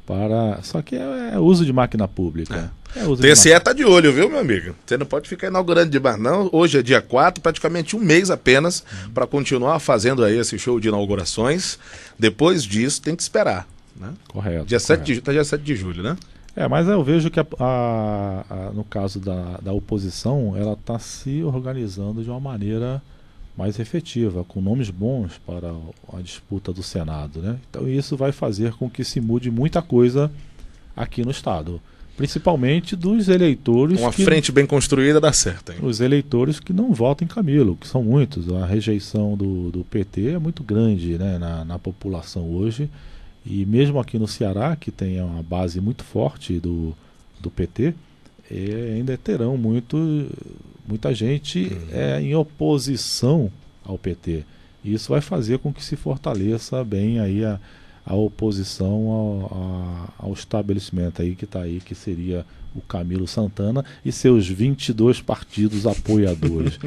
para. Só que é uso de máquina pública. O TSE está de olho, viu, meu amigo? Você não pode ficar inaugurando demais, não. Hoje é dia 4, praticamente um mês apenas para continuar fazendo aí esse show de inaugurações. Depois disso, tem que esperar, né? Correto. Dia 7 de julho, né? Mas eu vejo que no caso da oposição, ela está se organizando de uma maneira mais efetiva, com nomes bons para a disputa do Senado, né? Então isso vai fazer com que se mude muita coisa aqui no Estado, principalmente dos eleitores. Uma frente bem construída dá certo, hein? Os eleitores que não votam em Camilo, que são muitos. A rejeição do PT é muito grande, né, na população hoje. E mesmo aqui no Ceará, que tem uma base muito forte do PT, ainda terão muita gente em oposição ao PT. E isso vai fazer com que se fortaleça bem aí a oposição ao estabelecimento aí que está aí, que seria o Camilo Santana e seus 22 partidos apoiadores.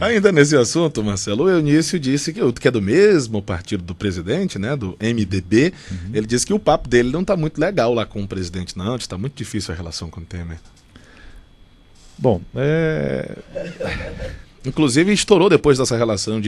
Ainda nesse assunto, Marcelo, o Eunício disse que é do mesmo partido do presidente, né, do MDB. Ele disse que o papo dele não está muito legal lá com o presidente, não, está muito difícil a relação com o Temer. Bom, Inclusive estourou depois dessa relação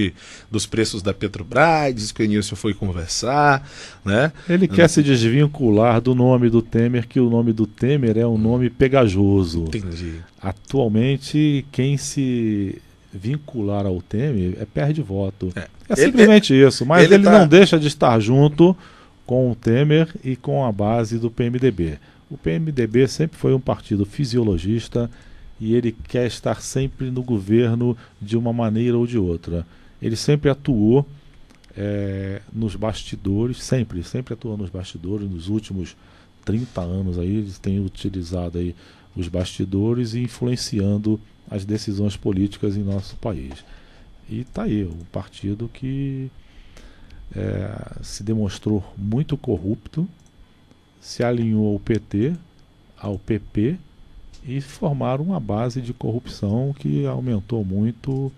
dos preços da Petrobras, disse que o Eunício foi conversar, né? Ele quer se desvincular do nome do Temer, que o nome do Temer é um nome pegajoso. Entendi. Atualmente, quem se vincular ao Temer perde voto. É simplesmente isso, mas ele não deixa de estar junto com o Temer e com a base do PMDB. O PMDB sempre foi um partido fisiologista, e ele quer estar sempre no governo de uma maneira ou de outra. Ele sempre atuou nos bastidores, sempre atuou nos bastidores. Nos últimos 30 anos aí, eles têm utilizado aí os bastidores e influenciando as decisões políticas em nosso país. E está aí, um partido que se demonstrou muito corrupto, se alinhou ao PT, ao PP, e formaram uma base de corrupção que aumentou muito,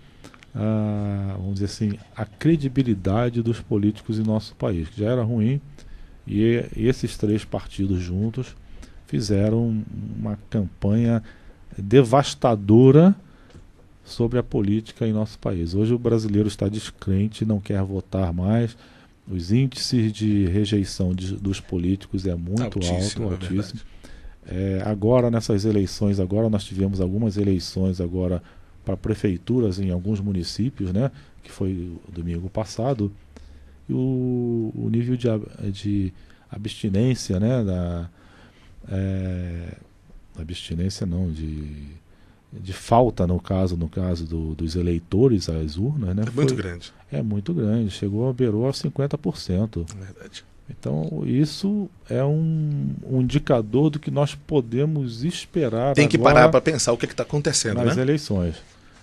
vamos dizer assim, a credibilidade dos políticos em nosso país, que já era ruim, e esses 3 partidos juntos fizeram uma campanha devastadora sobre a política em nosso país. Hoje o brasileiro está descrente, não quer votar mais, os índices de rejeição dos políticos é muito altíssimo. Agora nessas eleições, nós tivemos algumas eleições agora para prefeituras em alguns municípios, né, que foi domingo passado, e o nível de abstinência, né, abstinência não, de falta no caso dos eleitores às urnas, né, muito grande. É muito grande, beirou a 50%. É verdade. Então isso é um indicador do que nós podemos esperar. Tem que parar para pensar o que está acontecendo nas eleições.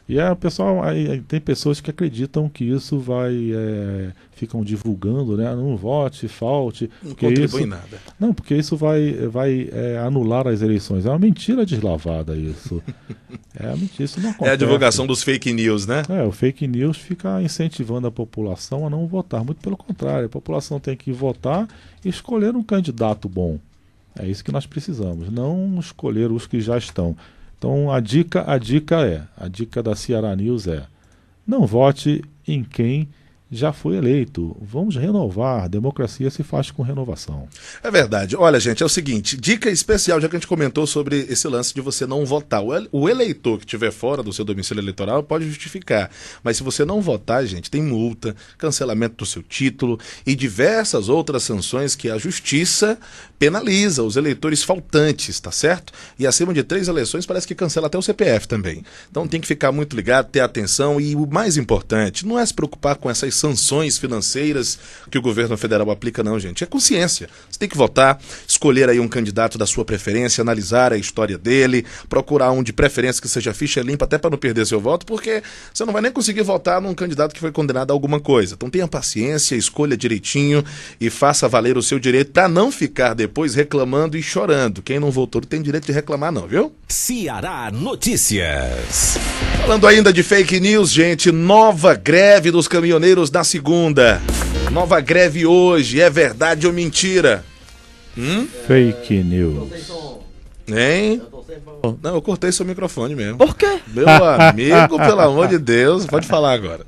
E tem pessoas que acreditam que isso ficam divulgando, né? Não vote, falte. Não contribui em nada. Não, porque isso vai anular as eleições. É uma mentira deslavada isso. Isso não acontece. É a divulgação dos fake news, né? O fake news fica incentivando a população a não votar. Muito pelo contrário, a população tem que votar e escolher um candidato bom. É isso que nós precisamos, não escolher os que já estão. Então a dica da Ceará News não vote em quem já foi eleito. Vamos renovar. Democracia se faz com renovação. É verdade. Olha, gente, é o seguinte, dica especial, já que a gente comentou sobre esse lance de você não votar. O eleitor que estiver fora do seu domicílio eleitoral pode justificar. Mas se você não votar, gente, tem multa, cancelamento do seu título e diversas outras sanções que a justiça penaliza os eleitores faltantes, tá certo? E acima de 3 eleições parece que cancela até o CPF também. Então tem que ficar muito ligado, ter atenção e o mais importante, não é se preocupar com essas sanções financeiras que o governo federal aplica, não, gente. É consciência. Você tem que votar, escolher aí um candidato da sua preferência, analisar a história dele, procurar um de preferência que seja ficha limpa, até para não perder seu voto, porque você não vai nem conseguir votar num candidato que foi condenado a alguma coisa. Então tenha paciência, escolha direitinho e faça valer o seu direito para não ficar depois reclamando e chorando. Quem não votou não tem direito de reclamar, não, viu? Ceará Notícias. Falando ainda de fake news, gente, nova greve dos caminhoneiros na segunda. Nova greve hoje, é verdade ou mentira? Fake news. Hein? Não, eu cortei seu microfone mesmo. Por quê? Meu amigo, pelo amor de Deus, pode falar agora.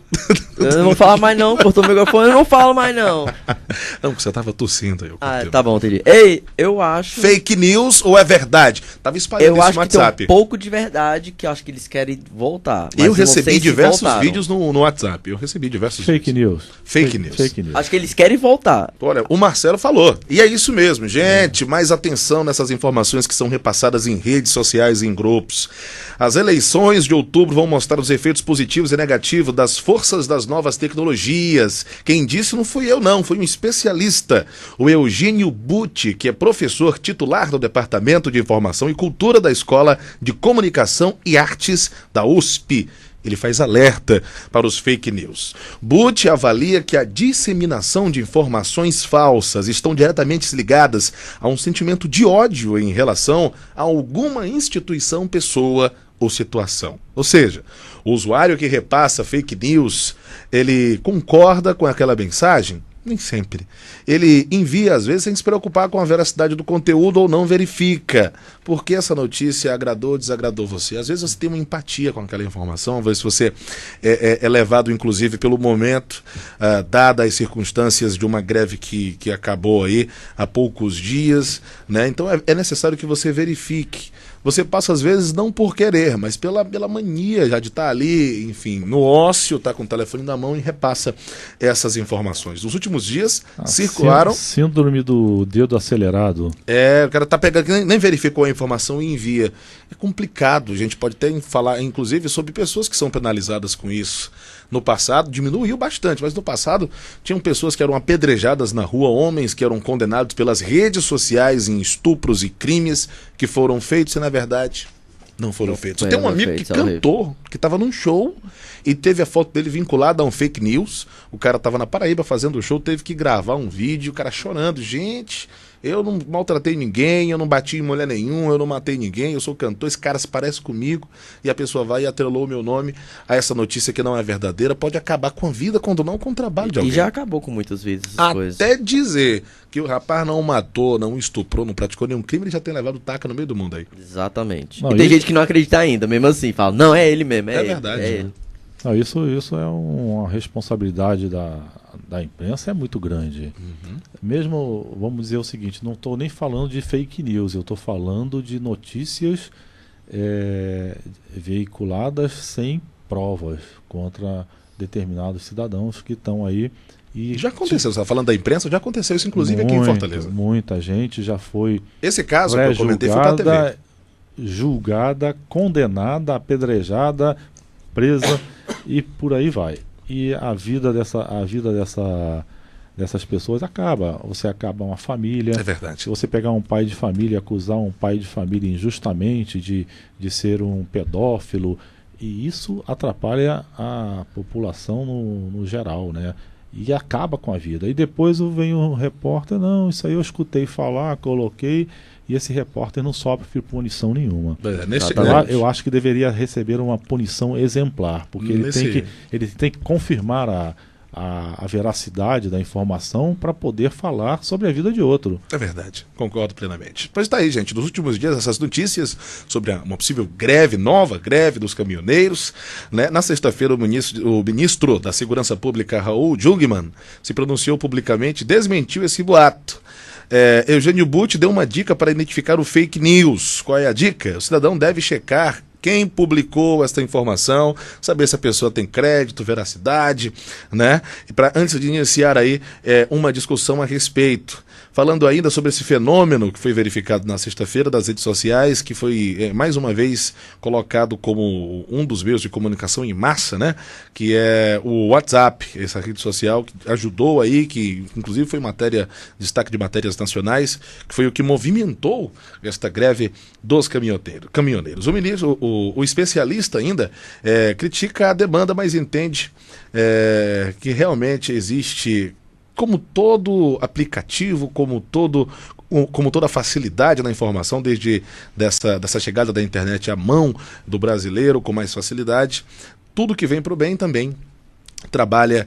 Eu não vou falar mais não, cortou o microfone, eu não falo mais não. Não, porque você tava tossindo aí. Eu cortei. Tá bom, entendi. Ei, eu acho... Fake news ou é verdade? Tava espalhando Eu isso acho no que tem WhatsApp. um pouco de verdade, que eu acho que eles querem voltar. Mas Eu não sei recebi se diversos voltaram. vídeos no WhatsApp. Eu recebi diversos Fake vídeos. news. Fake news. Fake news. Acho que eles querem voltar. Olha, o Marcelo falou. E é isso mesmo, gente. Mais atenção nessas informações que são repassadas em redes sociais e em grupos. As eleições de outubro vão mostrar os efeitos positivos e negativos das forças das novas tecnologias. Quem disse não fui eu, não. Foi um especialista, o Eugênio Butti, que é professor titular do Departamento de Informação e Cultura da Escola de Comunicação e Artes da USP. Ele faz alerta para os fake news. Butti avalia que a disseminação de informações falsas estão diretamente ligadas a um sentimento de ódio em relação a alguma instituição, pessoa ou situação. Ou seja, o usuário que repassa fake news, ele concorda com aquela mensagem? Nem sempre. Ele envia, às vezes, sem se preocupar com a veracidade do conteúdo ou não verifica. Porque essa notícia agradou ou desagradou você. Às vezes você tem uma empatia com aquela informação, às vezes você é levado, inclusive, pelo momento, dadas as circunstâncias de uma greve que acabou aí há poucos dias, né? Então é necessário que você verifique. Você passa, às vezes, não por querer, mas pela mania já de estar ali, enfim, no ócio, tá com o telefone na mão e repassa essas informações. Nos últimos dias, circularam... Síndrome do dedo acelerado. O cara tá pegando, nem verificou a informação e envia. É complicado, a gente pode até falar, inclusive, sobre pessoas que são penalizadas com isso. No passado, diminuiu bastante, mas no passado tinham pessoas que eram apedrejadas na rua, homens que eram condenados pelas redes sociais em estupros e crimes que foram feitos e, na verdade, não foram feitos. Tem um amigo que cantou, que estava num show e teve a foto dele vinculada a um fake news. O cara estava na Paraíba fazendo o show, teve que gravar um vídeo, o cara chorando. Gente, eu não maltratei ninguém, eu não bati em mulher nenhuma, eu não matei ninguém, eu sou cantor, esse cara se parece comigo. E a pessoa vai e atrelou o meu nome a essa notícia que não é verdadeira, pode acabar com a vida, quando não com o trabalho de alguém. E já acabou com muitas vezes essas coisas. Até dizer que o rapaz não matou, não estuprou, não praticou nenhum crime, ele já tem levado taca no meio do mundo aí. Exatamente. Não, e tem gente que não acredita ainda, mesmo assim, fala, não, é ele mesmo, É verdade, é né? ele. Não, isso é uma responsabilidade da imprensa, é muito grande. Mesmo, vamos dizer o seguinte, não estou nem falando de fake news, eu estou falando de notícias veiculadas sem provas contra determinados cidadãos que estão aí. E Já aconteceu, você está falando da imprensa, já aconteceu isso inclusive aqui em Fortaleza. Muita gente já foi Esse caso que eu comentei foi para a TV. julgada, condenada, apedrejada, presa e por aí vai. E a vida dessas pessoas acaba. Você acaba uma família. É verdade. Se você pegar um pai de família, acusar um pai de família injustamente de ser um pedófilo, e isso atrapalha a população no geral, né? E acaba com a vida. E depois vem o repórter, não, isso aí eu escutei falar, coloquei, e esse repórter não sofre punição nenhuma. Eu acho que deveria receber uma punição exemplar, porque ele tem que confirmar a veracidade da informação para poder falar sobre a vida de outro. É verdade, concordo plenamente. Pois tá aí, gente, nos últimos dias essas notícias sobre uma possível greve, nova greve dos caminhoneiros, né? Na sexta-feira o ministro da Segurança Pública, Raul Jungmann, se pronunciou publicamente e desmentiu esse boato. Eugênio Butti deu uma dica para identificar o fake news. Qual é a dica? O cidadão deve checar quem publicou esta informação, saber se a pessoa tem crédito, veracidade, né? E antes de iniciar aí uma discussão a respeito. Falando ainda sobre esse fenômeno que foi verificado na sexta-feira das redes sociais, que foi mais uma vez colocado como um dos meios de comunicação em massa, né? Que é o WhatsApp, essa rede social que ajudou aí, que inclusive foi destaque de matérias nacionais, que foi o que movimentou esta greve dos caminhoneiros. O especialista ainda critica a demanda, mas entende que realmente existe, como todo aplicativo, como toda facilidade na informação, desde dessa chegada da internet à mão do brasileiro com mais facilidade, tudo que vem para o bem também trabalha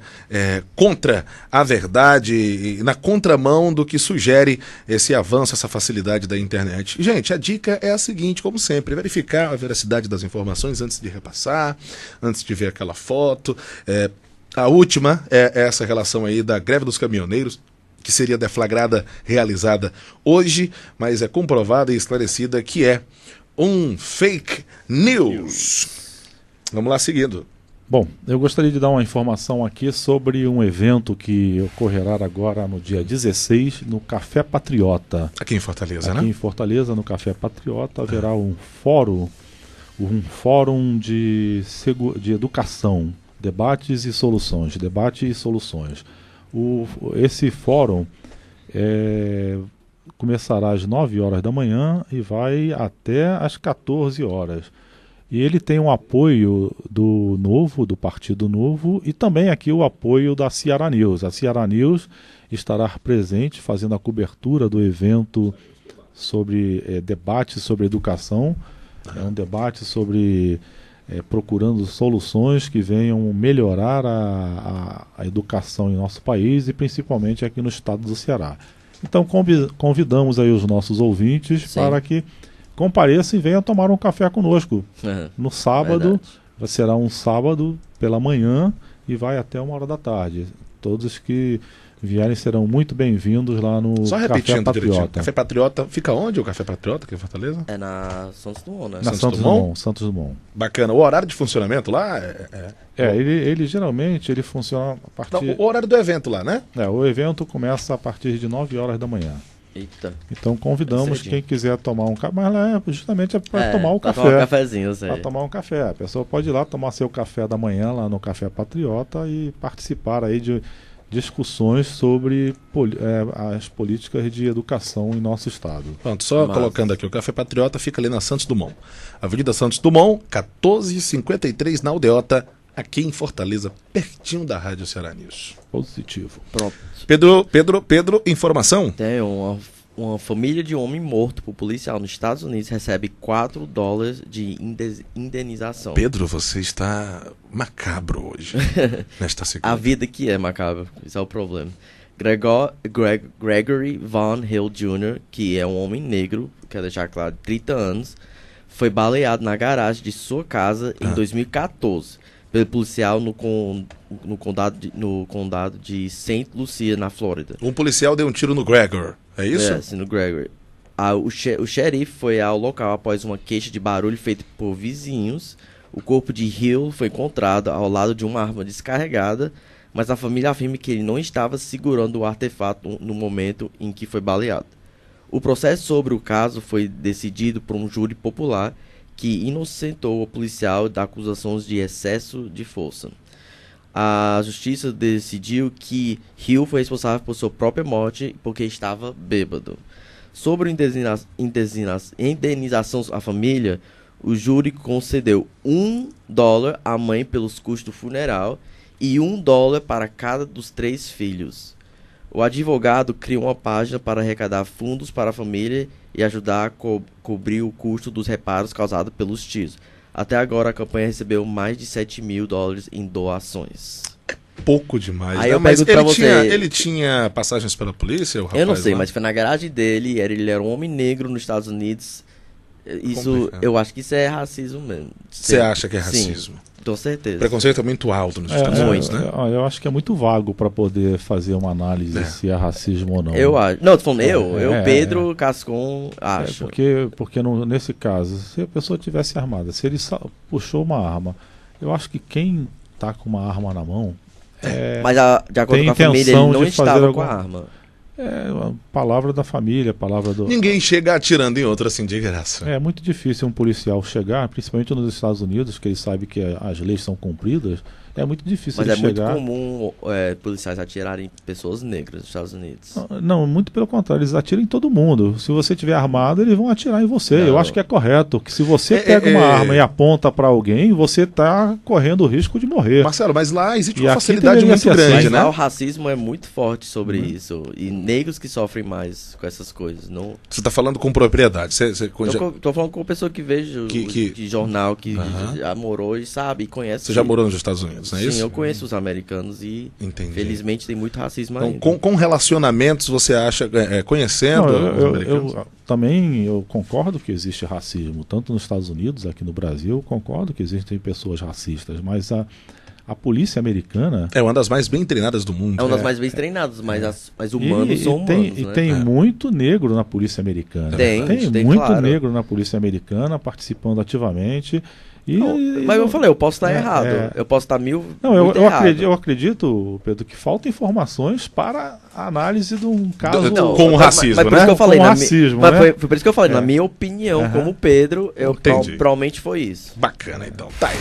contra a verdade e na contramão do que sugere esse avanço, essa facilidade da internet. Gente, a dica é a seguinte, como sempre, verificar a veracidade das informações antes de repassar, antes de ver aquela foto. A última é essa relação aí da greve dos caminhoneiros, que seria deflagrada, realizada hoje, mas é comprovada e esclarecida que é um fake news. Vamos lá, seguindo. Bom, eu gostaria de dar uma informação aqui sobre um evento que ocorrerá agora no dia 16 no Café Patriota. Aqui em Fortaleza, né? Aqui em Fortaleza, no Café Patriota, haverá um fórum de educação, debate e soluções. Esse fórum começará às 9 horas da manhã e vai até às 14 horas. E ele tem o apoio do Partido Novo e também aqui o apoio da Ceará News. A Ceará News estará presente fazendo a cobertura do evento sobre debate sobre educação. É um debate sobre procurando soluções que venham melhorar a educação em nosso país e principalmente aqui no estado do Ceará. Então convidamos aí os nossos ouvintes para que compareçam e venham tomar um café conosco. No sábado, será um sábado pela manhã e vai até 1h da tarde. Todos que vierem serão muito bem-vindos lá no Só Café Patriota. Direitinho. Café Patriota, fica onde o Café Patriota aqui em Fortaleza? É na Santos Dumont, né? Na Santos Dumont. Bacana. O horário de funcionamento lá ele geralmente funciona a partir... Não, o horário do evento lá, né? O evento começa a partir de 9 horas da manhã. Eita. Então convidamos quem quiser tomar um café, mas lá justamente para tomar um café. Tomar um cafezinho, para tomar um café. A pessoa pode ir lá tomar seu café da manhã lá no Café Patriota e participar aí de discussões sobre as políticas de educação em nosso estado. Pronto, só colocando aqui, o Café Patriota fica ali na Santos Dumont. Avenida Santos Dumont, 1453 na Aldeota, aqui em Fortaleza, pertinho da Rádio Ceará News. Positivo. Pronto. Pedro, informação? Tem uma família de homem morto por policial nos Estados Unidos recebe $4 de indenização. Pedro, você está macabro hoje, nesta segunda. A vida que é macabra, isso é o problema. Gregory Von Hill Jr., que é um homem negro, quero deixar claro, 30 anos, foi baleado na garagem de sua casa em 2014 pelo policial no condado de St. Lucia, na Flórida. Um policial deu um tiro no Gregor, é isso? Sim, no Gregory. O xerife foi ao local após uma queixa de barulho feita por vizinhos. O corpo de Hill foi encontrado ao lado de uma arma descarregada, mas a família afirma que ele não estava segurando o artefato no momento em que foi baleado. O processo sobre o caso foi decidido por um júri popular que inocentou o policial de acusações de excesso de força. A justiça decidiu que Hill foi responsável por sua própria morte porque estava bêbado. Sobre indenização à família, o júri concedeu $1 à mãe pelos custos do funeral e $1 para cada dos 3 filhos. O advogado criou uma página para arrecadar fundos para a família e ajudar a cobrir o custo dos reparos causados pelos tiros. Até agora, a campanha recebeu mais de $7.000 em doações. pouco demais. Aí né? eu Mas pergunto pra você- ele tinha passagens pela polícia, o rapaz? Eu não sei, lá? mas foi na garagem dele, ele era um homem negro nos Estados Unidos. Isso, Complicado. eu acho que isso é racismo mesmo. Você acha que é Sim, racismo? com certeza. O preconceito é muito alto nos Estados Unidos, né? Eu acho que é muito vago para poder fazer uma análise se é racismo ou não. Eu acho. Não, tô falando eu, É, Pedro Cascon, acho. Porque nesse caso, se a pessoa tivesse armada, se ele puxou uma arma, eu acho que quem tá com uma arma na mão Mas de acordo tem com a família, ele intenção não de fazer estava com a alguma- arma. é a palavra da família, a palavra do. Ninguém chega atirando em outro assim de graça. É muito difícil um policial chegar, principalmente nos Estados Unidos, que ele sabe que as leis são cumpridas. É muito difícil Mas ele é muito chegar. comum policiais atirarem em pessoas negras nos Estados Unidos. Não, muito pelo contrário, eles atiram em todo mundo. Se você tiver armado, eles vão atirar em você. Não. Eu acho que é correto. Que se você pega uma arma e aponta para alguém, você está correndo o risco de morrer. Marcelo, mas lá existe E uma aqui facilidade deveria muito ser assim. grande, Mas né? lá o racismo é muito forte sobre isso. E negros que sofrem mais com essas coisas. Não... Você está falando com propriedade. Você Tô falando com uma pessoa que vejo de jornal, que já morou e sabe, e conhece. já morou nos Estados Unidos, não é Sim, isso? eu conheço os americanos e Entendi. felizmente tem muito racismo Então, ainda. com relacionamentos, você acha, conhecendo Não, os americanos? eu concordo que existe racismo, tanto nos Estados Unidos, aqui no Brasil, concordo que existem pessoas racistas, mas a polícia americana. É uma das mais bem treinadas do mundo. É uma das mais bem treinadas, mas humanos são humanos, né? Tem muito negro na polícia americana. Tem muito claro. negro na polícia americana participando ativamente. Mas eu falei, eu posso estar errado. Eu posso estar muito errado. Eu acredito, Pedro, que faltam informações para a análise de um caso com o racismo, mas por isso né? que eu falei, Com racismo, mas né? foi por isso que eu falei, na minha opinião, como Pedro, Entendi. provavelmente foi isso. Bacana, então. Tá aí.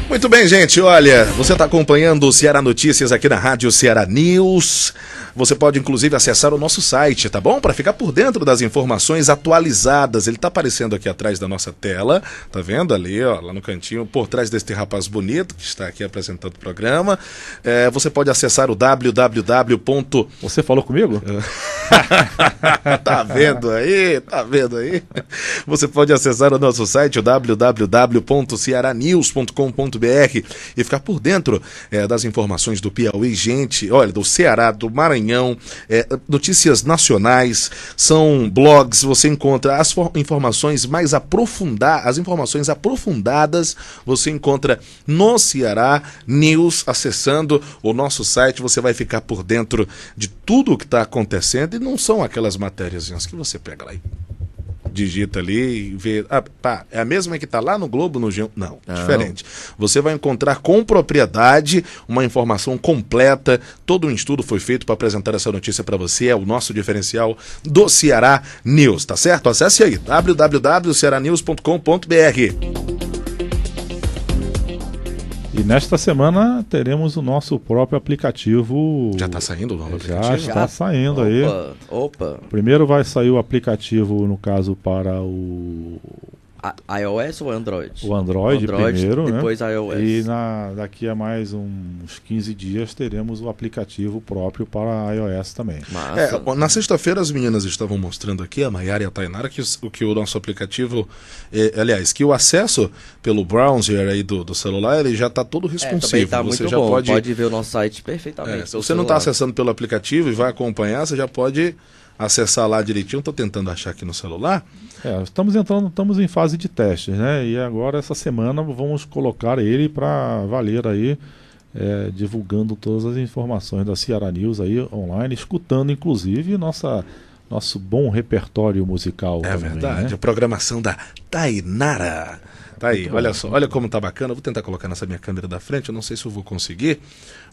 Muito bem, gente. Olha, você está acompanhando o Ceará Notícias aqui na Rádio Ceará News. Você pode, inclusive, acessar o nosso site, tá bom? Para ficar por dentro das informações atualizadas. Ele está aparecendo aqui atrás da nossa tela. Tá vendo ali, ó, lá no cantinho, por trás deste rapaz bonito que está aqui apresentando o programa. Você pode acessar o www. Você falou comigo? Tá vendo aí? Tá vendo aí? Você pode acessar o nosso site, o www.cearanews.com.br e ficar por dentro das informações do Piauí, gente, olha, do Ceará, do Maranhão, notícias nacionais, são blogs, você encontra as informações mais aprofundadas, as informações aprofundadas você encontra no Ceará News, acessando o nosso site, você vai ficar por dentro de tudo o que está acontecendo e não são aquelas matérias que você pega lá e digita ali e vê, é a mesma que está lá no Globo, no G1, não, diferente. Você vai encontrar com propriedade uma informação completa, todo um estudo foi feito para apresentar essa notícia para você, é o nosso diferencial do Ceará News, tá certo? Acesse aí, www.cearanews.com.br. E nesta semana teremos o nosso próprio aplicativo. Já está saindo o novo Já aplicativo? está saindo aí. Opa. Primeiro vai sair o aplicativo, no caso, para o iOS ou Android? O Android primeiro, depois né? iOS. E daqui a mais uns 15 dias teremos o aplicativo próprio para iOS também. Massa. Na sexta-feira as meninas estavam mostrando aqui, a Maiara e a Tainara, que o nosso aplicativo, aliás, que o acesso pelo browser aí do celular, ele já está todo responsivo. Tá você muito já bom. pode ver o nosso site perfeitamente. se você não está acessando pelo aplicativo e vai acompanhar, você já pode acessar lá direitinho. Estou tentando achar aqui no celular. Estamos em fase de testes, né? E agora essa semana vamos colocar ele para valer aí, divulgando todas as informações da Ceará News aí online, escutando inclusive nosso bom repertório musical. É também, verdade, né? a programação da Tainara. Tá aí, olha só, olha como tá bacana. Eu vou tentar colocar nessa minha câmera da frente, eu não sei se eu vou conseguir,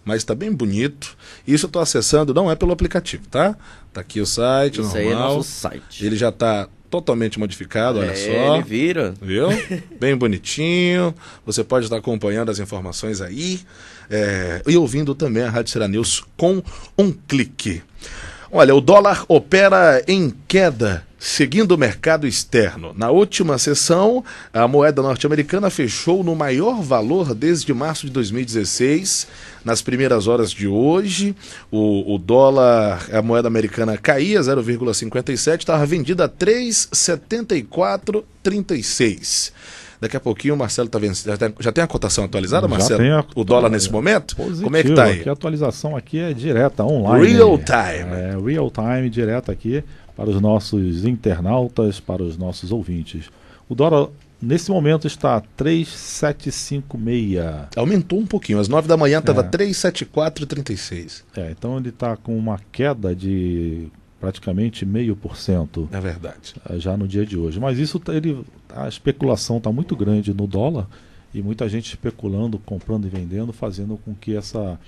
mas tá bem bonito. Isso eu tô acessando, não é pelo aplicativo, tá? Tá aqui o site, Isso normal. aí é nosso site. Ele já tá totalmente modificado, olha só. Ele vira. Viu? Bem bonitinho. Você pode estar acompanhando as informações aí e ouvindo também a Rádio Ceará News com um clique. Olha, o dólar opera em queda, seguindo o mercado externo. Na última sessão, a moeda norte-americana fechou no maior valor desde março de 2016. Nas primeiras horas de hoje, o dólar, a moeda americana caía 0,57, estava vendida a 3,7436. Daqui a pouquinho o Marcelo está vencendo. Já tem a cotação atualizada, Já Marcelo? tem O dólar nesse momento? Positivo. Como é que está aí? Aqui a atualização aqui é direta, online. Real time. Real time, direto aqui para os nossos internautas, para os nossos ouvintes. O dólar, nesse momento, está 3,756. Aumentou um pouquinho. Às 9 da manhã estava 3,7436. Então ele está com uma queda de praticamente 0,5%. É verdade. Já no dia de hoje. Mas isso, a especulação está muito grande no dólar e muita gente especulando, comprando e vendendo, fazendo com que essa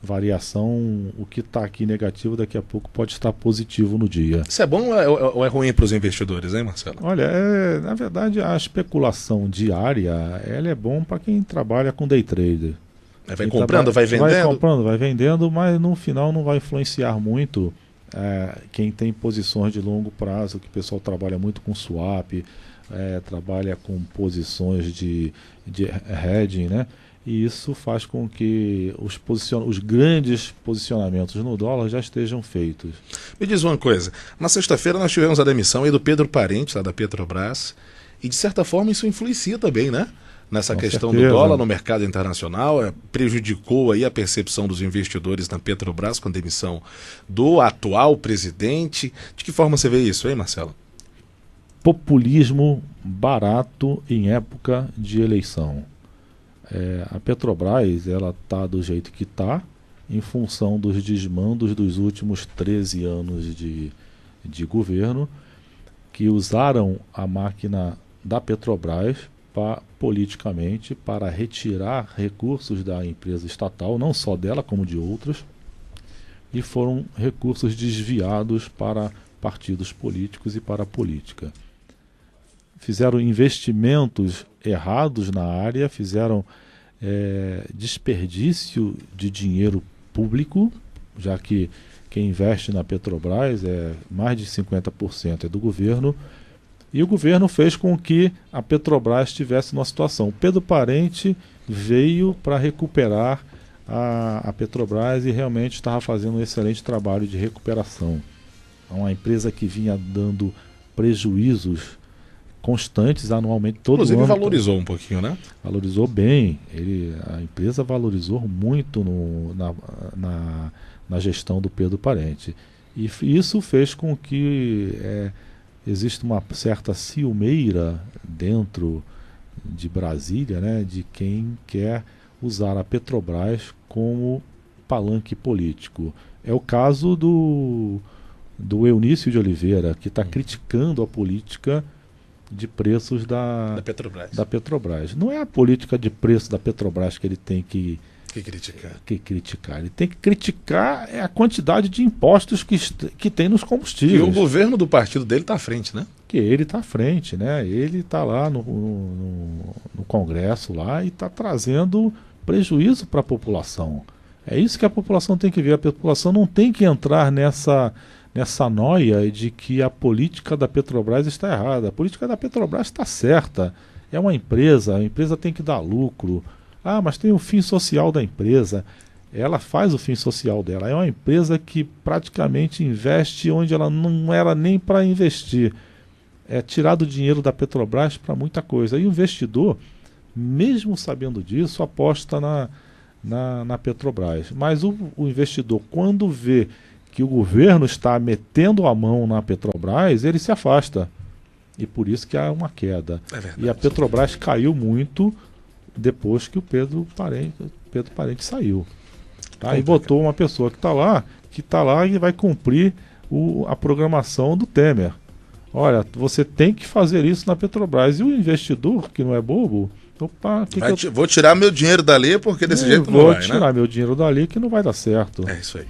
variação, o que está aqui negativo, daqui a pouco pode estar positivo no dia. Isso é bom ou é ruim para os investidores, hein, Marcelo? Olha, na verdade, a especulação diária, ela é bom para quem trabalha com day trader. Vai comprando, vai vendendo? Vai comprando, vai vendendo, mas no final não vai influenciar muito quem tem posições de longo prazo, que o pessoal trabalha muito com swap, trabalha com posições de hedging, né? E isso faz com que os grandes posicionamentos no dólar já estejam feitos. Me diz uma coisa, na sexta-feira nós tivemos a demissão aí do Pedro Parente, lá da Petrobras, e de certa forma isso influencia também, né? Nessa questão do dólar no mercado internacional, prejudicou aí a percepção dos investidores na Petrobras com a demissão do atual presidente. De que forma você vê isso, hein, Marcelo? Populismo barato em época de eleição. A Petrobras, ela está do jeito que está, em função dos desmandos dos últimos 13 anos de governo, que usaram a máquina da Petrobras politicamente para retirar recursos da empresa estatal, não só dela como de outras, e foram recursos desviados para partidos políticos e para a política. Fizeram investimentos errados na área, fizeram desperdício de dinheiro público, já que quem investe na Petrobras mais de 50% é do governo, e o governo fez com que a Petrobras estivesse numa situação. Pedro Parente veio para recuperar a Petrobras e realmente estava fazendo um excelente trabalho de recuperação. É uma empresa que vinha dando prejuízos constantes anualmente, todo ano. Inclusive valorizou um pouquinho, né? Valorizou bem. A empresa valorizou muito na gestão do Pedro Parente. E isso fez com que existe uma certa ciumeira dentro de Brasília, né, de quem quer usar a Petrobras como palanque político. É o caso do Eunício de Oliveira, que está criticando a política de preços da Petrobras. Não é a política de preço da Petrobras que ele tem que criticar. Ele tem que criticar a quantidade de impostos que tem nos combustíveis. E o governo do partido dele está à frente, né? Que ele está à frente, né? Ele está lá no Congresso lá e está trazendo prejuízo para a população. É isso que a população tem que ver. A população não tem que entrar nessa noia de que a política da Petrobras está errada. A política da Petrobras está certa. É uma empresa, a empresa tem que dar lucro. Mas tem o fim social da empresa. Ela faz o fim social dela. É uma empresa que praticamente investe onde ela não era nem para investir. É tirado o dinheiro da Petrobras para muita coisa. E o investidor, mesmo sabendo disso, aposta na Petrobras. Mas o investidor, quando vê que o governo está metendo a mão na Petrobras, ele se afasta. E por isso que há uma queda. E a Petrobras caiu muito depois que o Pedro Parente saiu. Tá? E botou uma pessoa que está lá e vai cumprir a programação do Temer. Olha, você tem que fazer isso na Petrobras. E o investidor, que não é bobo, vou tirar meu dinheiro dali porque desse jeito não vai, né? Vou tirar meu dinheiro dali que não vai dar certo. É isso aí.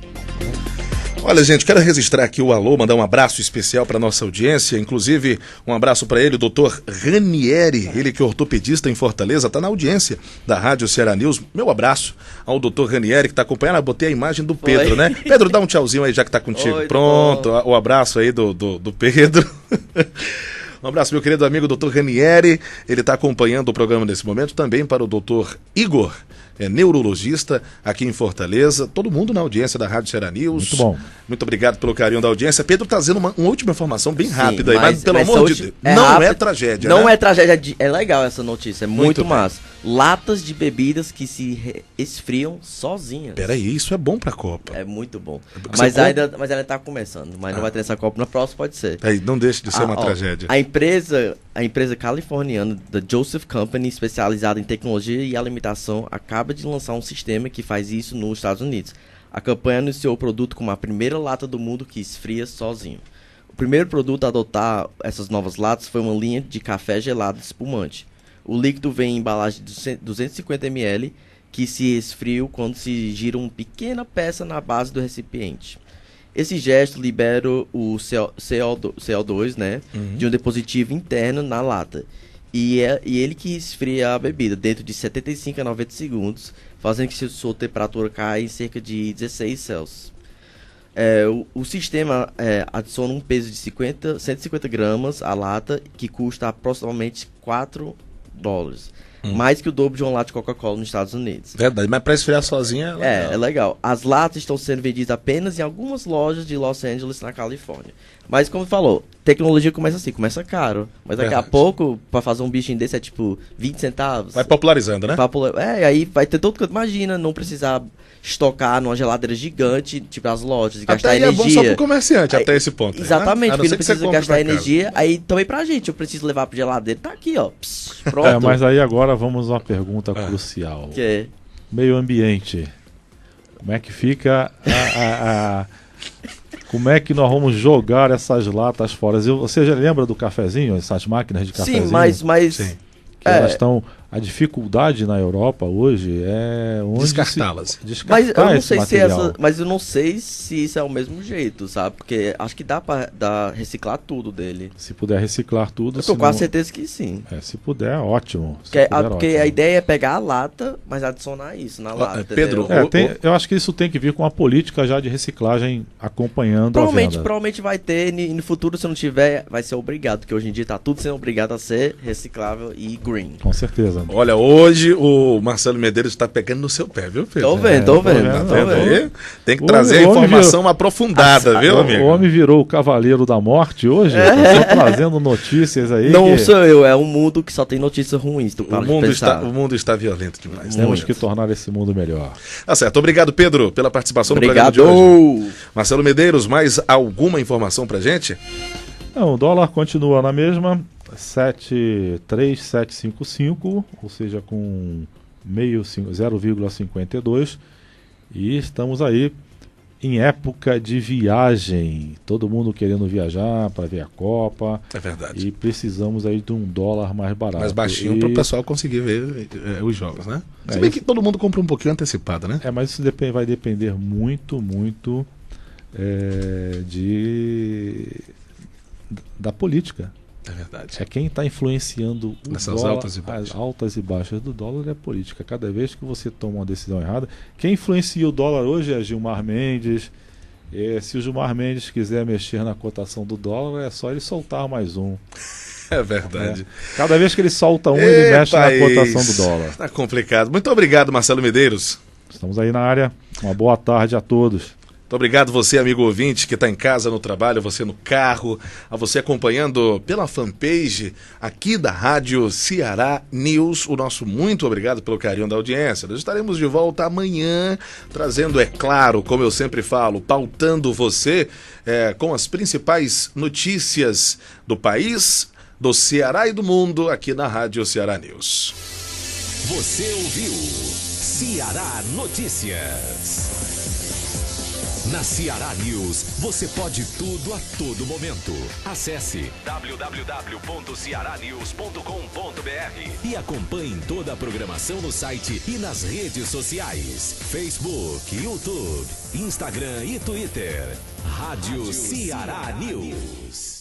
Olha, gente, quero registrar aqui o alô, mandar um abraço especial para nossa audiência, inclusive um abraço para ele, o doutor Ranieri, ele que é ortopedista em Fortaleza, está na audiência da Rádio Ceará News. Meu abraço ao doutor Ranieri que está acompanhando, botei a imagem do Pedro, né? Pedro, dá um tchauzinho aí já que está contigo. Oi, pronto, o abraço aí do Pedro. Um abraço, meu querido amigo doutor Ranieri, ele está acompanhando o programa nesse momento, também para o doutor Igor, é neurologista aqui em Fortaleza. Todo mundo na audiência da Rádio Ceará News. Muito bom. Muito obrigado pelo carinho da audiência. Pedro trazendo uma última informação bem rápida aí, mas pelo mas amor de Deus, não é tragédia, Não né? é tragédia, é legal essa notícia, é muito bem. massa. Latas de bebidas que se esfriam sozinhas. Peraí, isso é bom pra Copa. É muito bom. porque Mas você ainda tá começando, mas não vai ter essa Copa. Na próxima pode ser. Aí, não deixe de ser uma ó, tragédia. A empresa californiana da Joseph Company, especializada em tecnologia e alimentação, acaba de lançar um sistema que faz isso nos Estados Unidos. A campanha anunciou o produto como a primeira lata do mundo que esfria sozinho. O primeiro produto a adotar essas novas latas foi uma linha de café gelado espumante. O líquido vem em embalagem de 250 ml, que se esfria quando se gira uma pequena peça na base do recipiente. Esse gesto libera o CO2, né, de um dispositivo interno na lata. E ele que esfria a bebida dentro de 75 a 90 segundos, fazendo que sua temperatura caia em cerca de 16 Celsius. O sistema adiciona um peso de 150 gramas à lata, que custa aproximadamente $4. Mais que o dobro de uma lata de Coca-Cola nos Estados Unidos. Verdade, mas pra esfriar sozinha é legal. É legal. As latas estão sendo vendidas apenas em algumas lojas de Los Angeles, na Califórnia. Mas como falou, tecnologia começa assim, começa caro. Mas daqui a pouco, pra fazer um bichinho desse é tipo 20 centavos. Vai popularizando, né? Aí vai ter todo canto. Imagina, não precisar estocar numa geladeira gigante, tipo as lojas, e gastar até energia. É bom só pro comerciante, até esse ponto. Exatamente, né? porque não precisa gastar energia. Aí também pra gente, eu preciso levar pra geladeira. Tá aqui, ó. Pronto. Mas aí agora vamos a uma pergunta crucial. Que é? Meio ambiente. Como é que fica como é que nós vamos jogar essas latas fora? Você já lembra do cafezinho, essas máquinas de cafezinho? Sim, mas Sim. Que elas estão... A dificuldade na Europa hoje é onde descartá-las. Mas eu não esse sei material. mas eu não sei se isso é o mesmo jeito, sabe? Porque acho que dá pra reciclar tudo dele. Se puder reciclar tudo, Eu tô quase certeza que sim. se puder, ótimo. Porque a ideia é pegar a lata, mas adicionar isso na lata. Pedro, entendeu? eu acho que isso tem que vir com a política já de reciclagem acompanhando a venda. Provavelmente vai ter, e no futuro, se não tiver, vai ser obrigado, porque hoje em dia tá tudo sendo obrigado a ser reciclável e green. Com certeza. Olha, hoje o Marcelo Medeiros está pegando no seu pé, viu, Pedro? Tô vendo. Tá vendo aí? Tem que trazer a informação aprofundada, viu, amigo? O homem virou o cavaleiro da morte hoje, só trazendo notícias aí. Não sou eu, é um mundo que só tem notícias ruins. O mundo está violento demais. Temos que tornar esse mundo melhor. Tá certo. Obrigado, Pedro, pela participação Obrigado. no programa de hoje. Marcelo Medeiros, mais alguma informação pra gente? Não, o dólar continua na mesma, 7,3755, ou seja, com 0,52, e estamos aí em época de viagem, todo mundo querendo viajar para ver a Copa. É verdade. E precisamos aí de um dólar mais barato. Mais baixinho para o pessoal conseguir ver os jogos, né? Se bem que todo mundo compra um pouquinho antecipado, né? Mas isso vai depender muito da política. É verdade. É quem está influenciando nessas dólar, altas e baixas. As altas e baixas do dólar é a política. Cada vez que você toma uma decisão errada, quem influencia o dólar hoje é Gilmar Mendes. Se o Gilmar Mendes quiser mexer na cotação do dólar, é só ele soltar mais um. É verdade. Cada vez que ele solta um, ele mexe na cotação do dólar. Tá complicado. Muito obrigado, Marcelo Medeiros. Estamos aí na área. Uma boa tarde a todos. Muito obrigado você, amigo ouvinte, que está em casa, no trabalho, você no carro, a você acompanhando pela fanpage aqui da Rádio Ceará News. O nosso muito obrigado pelo carinho da audiência. Nós estaremos de volta amanhã, trazendo, é claro, como eu sempre falo, pautando você com as principais notícias do país, do Ceará e do mundo, aqui na Rádio Ceará News. Você ouviu Ceará Notícias. Na Ceará News, você pode tudo a todo momento. Acesse www.cearanews.com.br e acompanhe toda a programação no site e nas redes sociais. Facebook, YouTube, Instagram e Twitter. Rádio Ceará News.